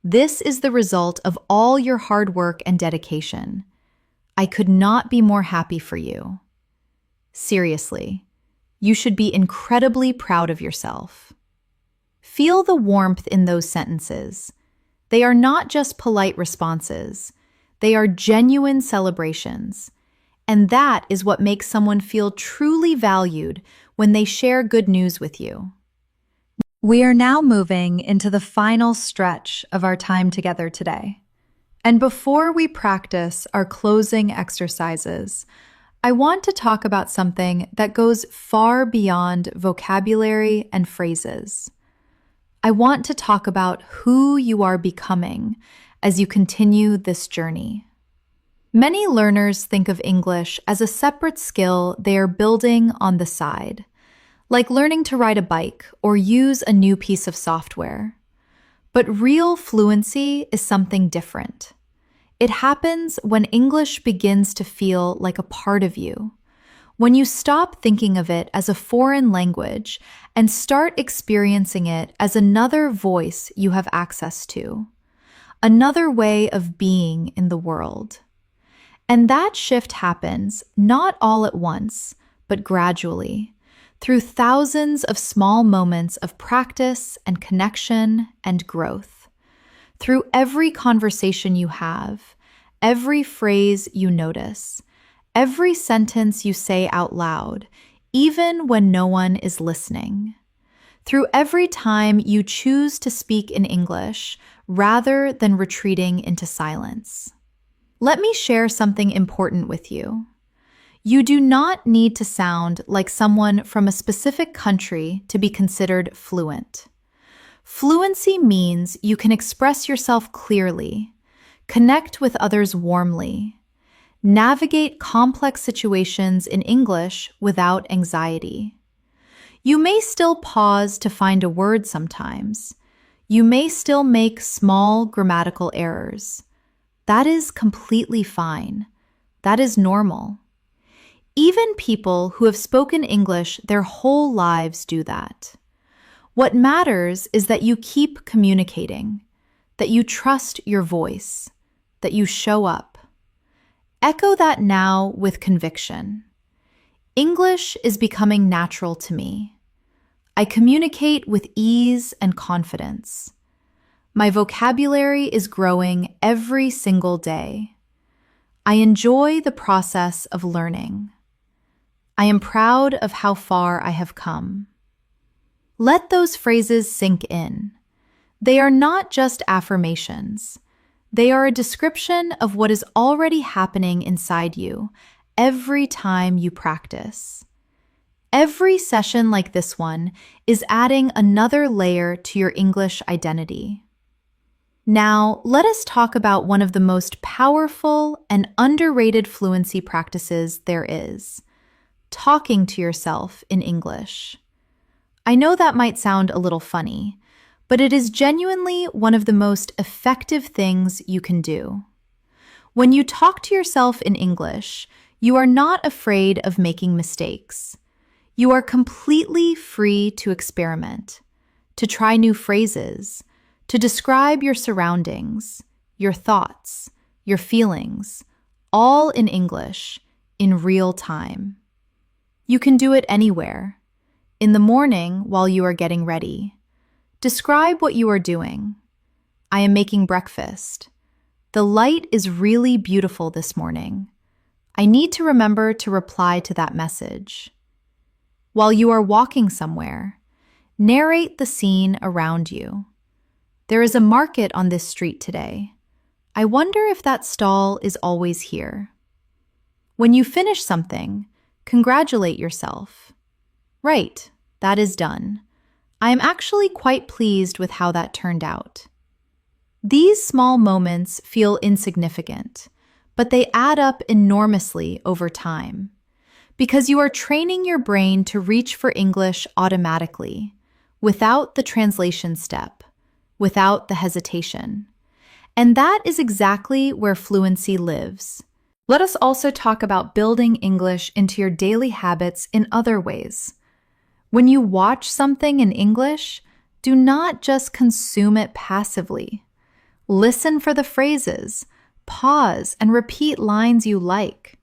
This is the result of all your hard work and dedication. I could not be more happy for you." Seriously, you should be incredibly proud of yourself. Feel the warmth in those sentences. They are not just polite responses. They are genuine celebrations. And that is what makes someone feel truly valued when they share good news with you. We are now moving into the final stretch of our time together today. And before we practice our closing exercises, I want to talk about something that goes far beyond vocabulary and phrases. I want to talk about who you are becoming as you continue this journey. Many learners think of English as a separate skill they are building on the side, like learning to ride a bike or use a new piece of software. But real fluency is something different. It happens when English begins to feel like a part of you, when you stop thinking of it as a foreign language and start experiencing it as another voice you have access to, another way of being in the world. And that shift happens not all at once, but gradually, through thousands of small moments of practice and connection and growth. Through every conversation you have, every phrase you notice, every sentence you say out loud, even when no one is listening. Through every time you choose to speak in English rather than retreating into silence. Let me share something important with you. You do not need to sound like someone from a specific country to be considered fluent. Fluency means you can express yourself clearly, connect with others warmly, navigate complex situations in English without anxiety. You may still pause to find a word sometimes. You may still make small grammatical errors. That is completely fine. That is normal. Even people who have spoken English their whole lives do that. What matters is that you keep communicating, that you trust your voice, that you show up. Echo that now with conviction. English is becoming natural to me. I communicate with ease and confidence. My vocabulary is growing every single day. I enjoy the process of learning. I am proud of how far I have come. Let those phrases sink in. They are not just affirmations. They are a description of what is already happening inside you every time you practice. Every session like this one is adding another layer to your English identity. Now, let us talk about one of the most powerful and underrated fluency practices there is: talking to yourself in English. I know that might sound a little funny, but it is genuinely one of the most effective things you can do. When you talk to yourself in English, you are not afraid of making mistakes. You are completely free to experiment, to try new phrases, to describe your surroundings, your thoughts, your feelings, all in English, in real time. You can do it anywhere. In the morning while you are getting ready. Describe what you are doing. I am making breakfast. The light is really beautiful this morning. I need to remember to reply to that message. While you are walking somewhere, narrate the scene around you. There is a market on this street today. I wonder if that stall is always here. When you finish something, congratulate yourself. Right, that is done. I am actually quite pleased with how that turned out. These small moments feel insignificant, but they add up enormously over time, because you are training your brain to reach for English automatically, without the translation step, without the hesitation. And that is exactly where fluency lives. Let us also talk about building English into your daily habits in other ways. When you watch something in English, do not just consume it passively. Listen for the phrases, pause, and repeat lines you like.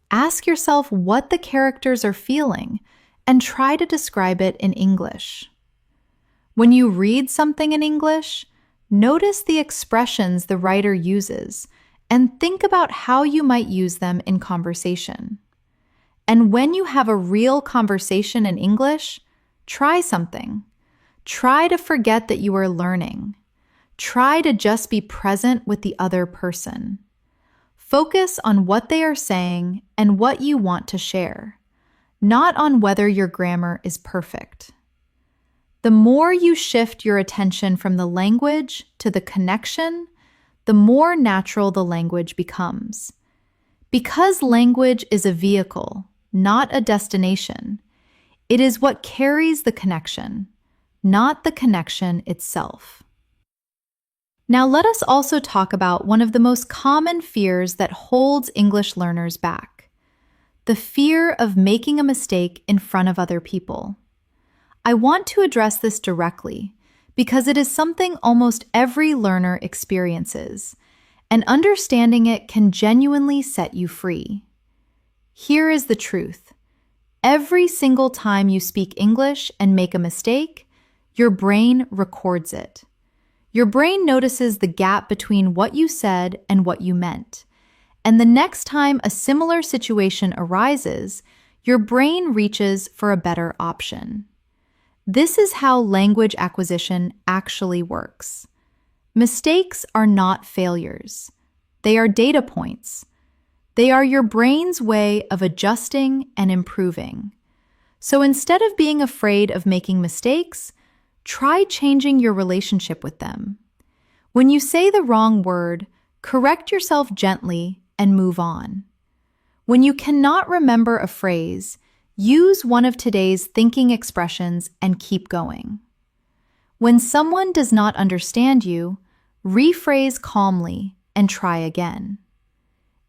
Ask yourself what the characters are feeling and try to describe it in English. When you read something in English, notice the expressions the writer uses and think about how you might use them in conversation. And when you have a real conversation in English, try something. Try to forget that you are learning. Try to just be present with the other person. Focus on what they are saying and what you want to share, not on whether your grammar is perfect. The more you shift your attention from the language to the connection, the more natural the language becomes. Because language is a vehicle, not a destination, it is what carries the connection, not the connection itself. Now let us also talk about one of the most common fears that holds English learners back: the fear of making a mistake in front of other people. I want to address this directly because it is something almost every learner experiences, and understanding it can genuinely set you free. Here is the truth. Every single time you speak English and make a mistake, your brain records it. Your brain notices the gap between what you said and what you meant. And the next time a similar situation arises, your brain reaches for a better option. This is how language acquisition actually works. Mistakes are not failures. They are data points. They are your brain's way of adjusting and improving. So instead of being afraid of making mistakes, try changing your relationship with them. When you say the wrong word, correct yourself gently and move on. When you cannot remember a phrase, use one of today's thinking expressions and keep going. When someone does not understand you, rephrase calmly and try again.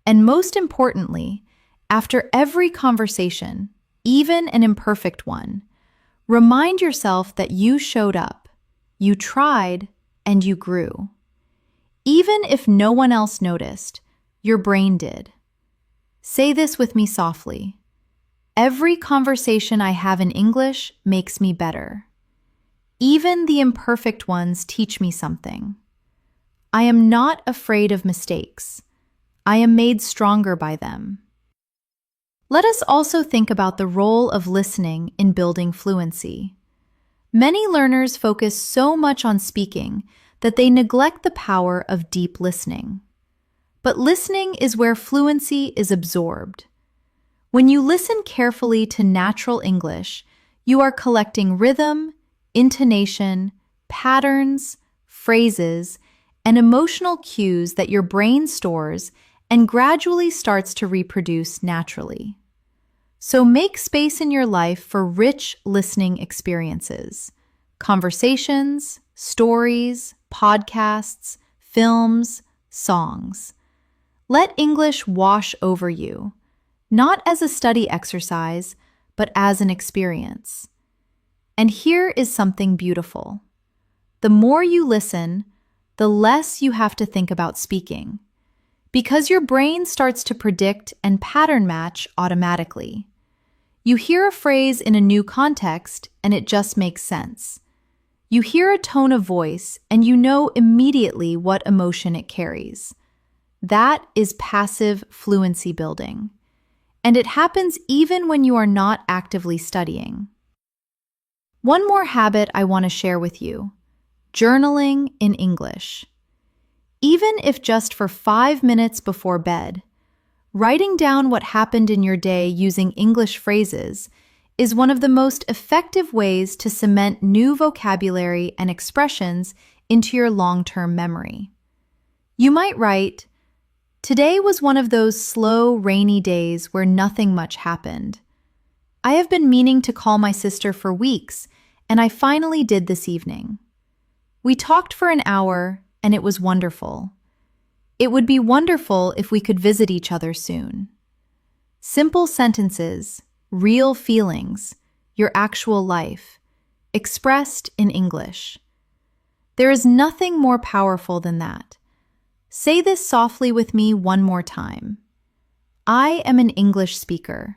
And most importantly, after every conversation, even an imperfect one, remind yourself that you showed up, you tried, and you grew. Even if no one else noticed, your brain did. Say this with me softly. Every conversation I have in English makes me better. Even the imperfect ones teach me something. I am not afraid of mistakes. I am made stronger by them. Let us also think about the role of listening in building fluency. Many learners focus so much on speaking that they neglect the power of deep listening. But listening is where fluency is absorbed. When you listen carefully to natural English, you are collecting rhythm, intonation, patterns, phrases, and emotional cues that your brain stores and gradually starts to reproduce naturally. So make space in your life for rich listening experiences, conversations, stories, podcasts, films, songs. Let English wash over you, not as a study exercise, but as an experience. And here is something beautiful. The more you listen, the less you have to think about speaking, because your brain starts to predict and pattern match automatically. You hear a phrase in a new context, and it just makes sense. You hear a tone of voice, and you know immediately what emotion it carries. That is passive fluency building. And it happens even when you are not actively studying. One more habit I want to share with you: journaling in English. Even if just for 5 minutes before bed, writing down what happened in your day using English phrases is one of the most effective ways to cement new vocabulary and expressions into your long-term memory. You might write, "Today was one of those slow, rainy days where nothing much happened. I have been meaning to call my sister for weeks, and I finally did this evening. We talked for an hour, and it was wonderful. It would be wonderful if we could visit each other soon." Simple sentences, real feelings, your actual life, expressed in English. There is nothing more powerful than that. Say this softly with me one more time. I am an English speaker.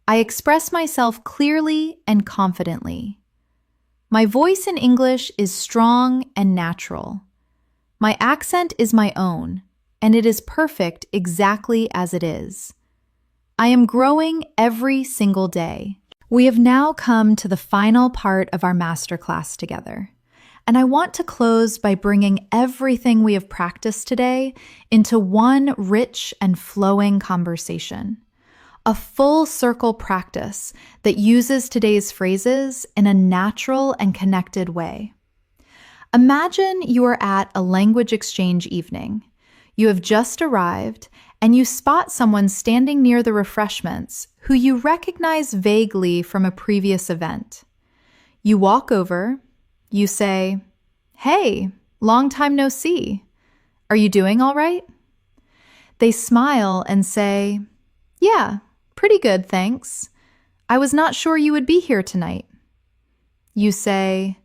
I express myself clearly and confidently. My voice in English is strong and natural. My accent is my own, and it is perfect exactly as it is. I am growing every single day. We have now come to the final part of our masterclass together, and I want to close by bringing everything we have practiced today into one rich and flowing conversation, a full circle practice that uses today's phrases in a natural and connected way. Imagine you are at a language exchange evening. You have just arrived, and you spot someone standing near the refreshments who you recognize vaguely from a previous event. You walk over, you say, "Hey, long time no see. Are you doing all right?" They smile and say, "Yeah, pretty good, thanks. I was not sure you would be here tonight." You say,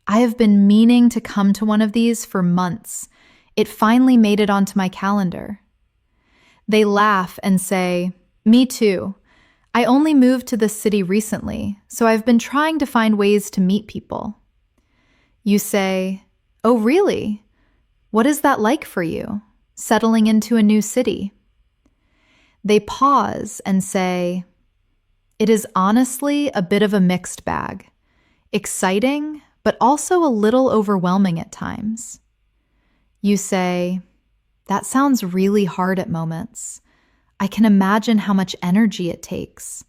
"I have been meaning to come to one of these for months. It finally made it onto my calendar." They laugh and say, "Me too. I only moved to this city recently, so I've been trying to find ways to meet people. You say, "Oh, really? What is that like for you, settling into a new city?" They pause and say, "It is honestly a bit of a mixed bag. Exciting, but also a little overwhelming at times." You say, "That sounds really hard at moments. I can imagine how much energy it takes.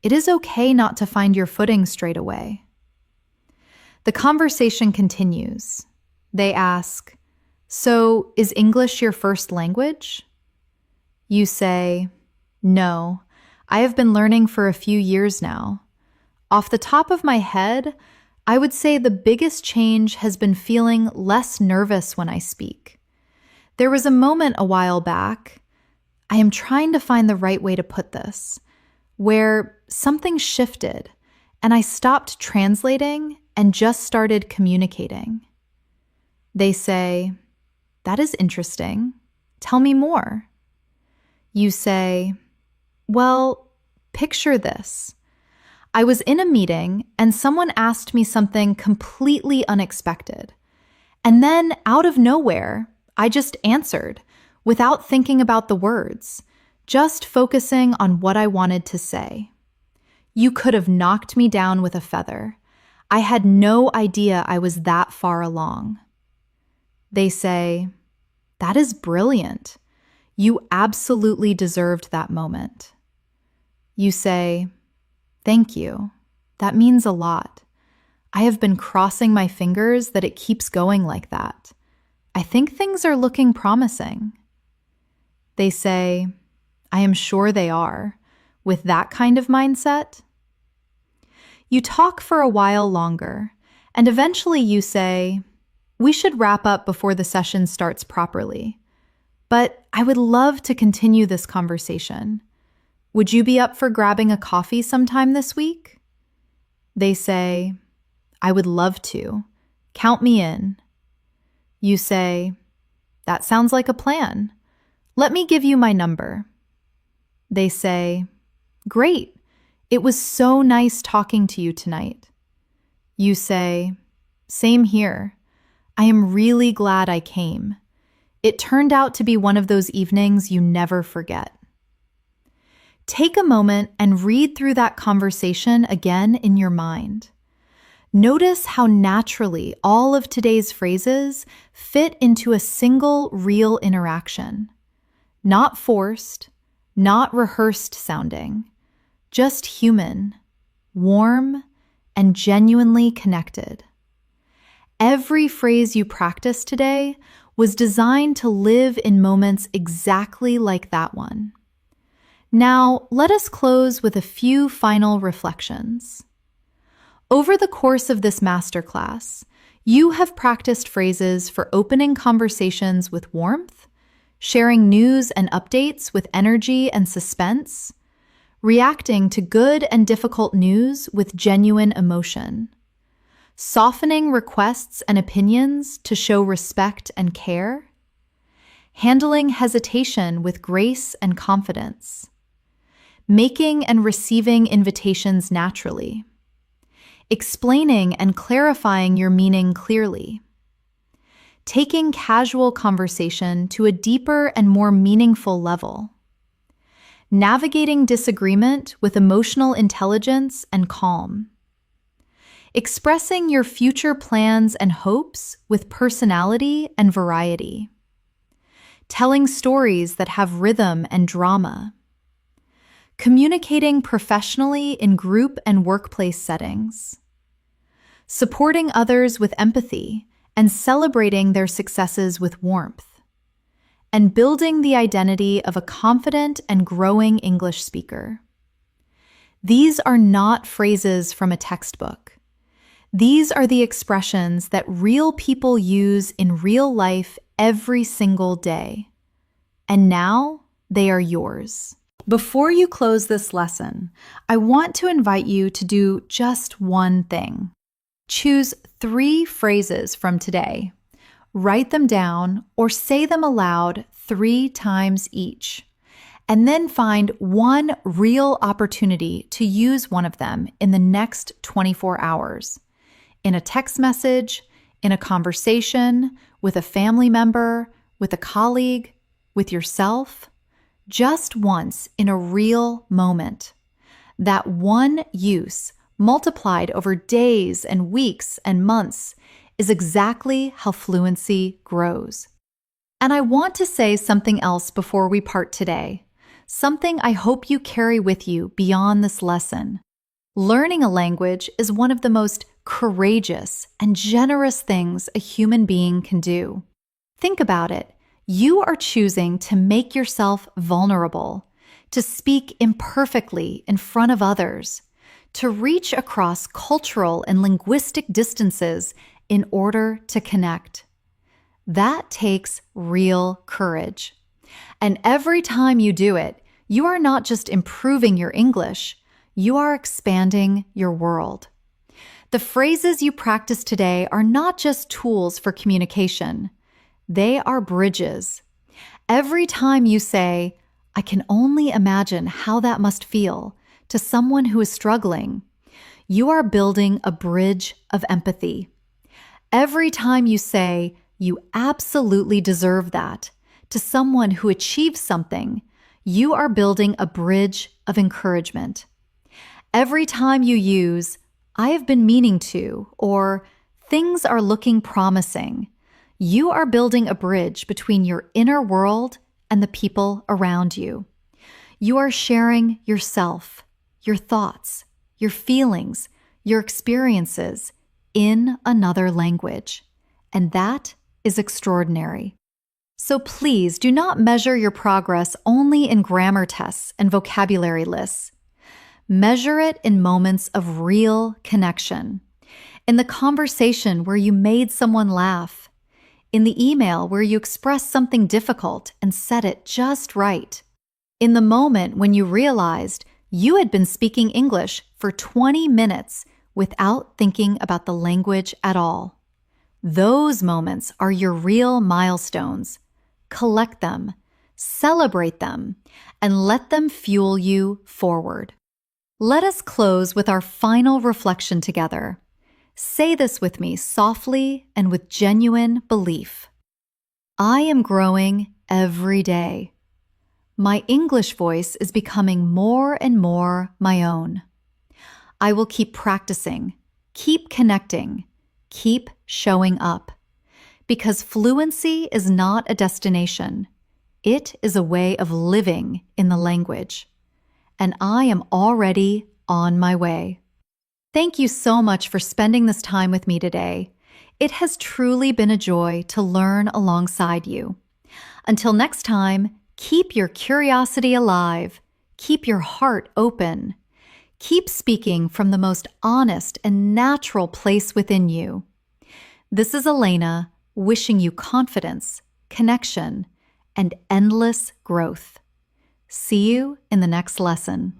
It is okay not to find your footing straight away." The conversation continues. They ask, "So, is English your first language?" You say, "No, I have been learning for a few years now. Off the top of my head, I would say the biggest change has been feeling less nervous when I speak. There was a moment a while back, I am trying to find the right way to put this, where something shifted and I stopped translating and just started communicating." They say, "That is interesting. Tell me more." You say, "Well, picture this. I was in a meeting and someone asked me something completely unexpected. And then out of nowhere, I just answered without thinking about the words, just focusing on what I wanted to say. You could have knocked me down with a feather. I had no idea I was that far along." They say, "That is brilliant. You absolutely deserved that moment." You say, "Thank you. That means a lot. I have been crossing my fingers that it keeps going like that. I think things are looking promising." They say, "I am sure they are, with that kind of mindset." You talk for a while longer, and eventually you say, "We should wrap up before the session starts properly. But I would love to continue this conversation. Would you be up for grabbing a coffee sometime this week?" They say, "I would love to. Count me in." You say, "That sounds like a plan. Let me give you my number." They say, "Great. It was so nice talking to you tonight." You say, "Same here. I am really glad I came. It turned out to be one of those evenings you never forget." Take a moment and read through that conversation again in your mind. Notice how naturally all of today's phrases fit into a single real interaction. Not forced, not rehearsed sounding, just human, warm, and genuinely connected. Every phrase you practiced today was designed to live in moments exactly like that one. Now, let us close with a few final reflections. Over the course of this masterclass, you have practiced phrases for opening conversations with warmth, sharing news and updates with energy and suspense, reacting to good and difficult news with genuine emotion, softening requests and opinions to show respect and care, handling hesitation with grace and confidence, making and receiving invitations naturally, explaining and clarifying your meaning clearly, taking casual conversation to a deeper and more meaningful level, navigating disagreement with emotional intelligence and calm, expressing your future plans and hopes with personality and variety, telling stories that have rhythm and drama, communicating professionally in group and workplace settings, supporting others with empathy and celebrating their successes with warmth, and building the identity of a confident and growing English speaker. These are not phrases from a textbook. These are the expressions that real people use in real life every single day. And now they are yours. Before you close this lesson, I want to invite you to do just one thing. Choose 3 phrases from today. Write them down or say them aloud 3 times each. and then find one real opportunity to use one of them in the next 24 hours. In a text message, in a conversation, with a family member, with a colleague, with yourself, just once in a real moment. That one use, multiplied over days and weeks and months, is exactly how fluency grows. And I want to say something else before we part today, something I hope you carry with you beyond this lesson. Learning a language is one of the most courageous and generous things a human being can do. Think about it. You are choosing to make yourself vulnerable, to speak imperfectly in front of others, to reach across cultural and linguistic distances in order to connect. That takes real courage. And every time you do it, you are not just improving your English, you are expanding your world. The phrases you practice today are not just tools for communication. They are bridges. Every time you say, "I can only imagine how that must feel," to someone who is struggling, you are building a bridge of empathy. Every time you say, "You absolutely deserve that," to someone who achieves something, you are building a bridge of encouragement. Every time you use, "I have been meaning to," or "things are looking promising," you are building a bridge between your inner world and the people around you. You are sharing yourself, your thoughts, your feelings, your experiences in another language. And that is extraordinary. So please do not measure your progress only in grammar tests and vocabulary lists. Measure it in moments of real connection. In the conversation where you made someone laugh. In the email where you expressed something difficult and said it just right. In the moment when you realized you had been speaking English for 20 minutes without thinking about the language at all. Those moments are your real milestones. Collect them, celebrate them, and let them fuel you forward. Let us close with our final reflection together. Say this with me softly and with genuine belief. I am growing every day. My English voice is becoming more and more my own. I will keep practicing, keep connecting, keep showing up. Because fluency is not a destination. It is a way of living in the language. And I am already on my way. Thank you so much for spending this time with me today. It has truly been a joy to learn alongside you. Until next time, keep your curiosity alive, keep your heart open, keep speaking from the most honest and natural place within you. This is Elena, wishing you confidence, connection, and endless growth. See you in the next lesson.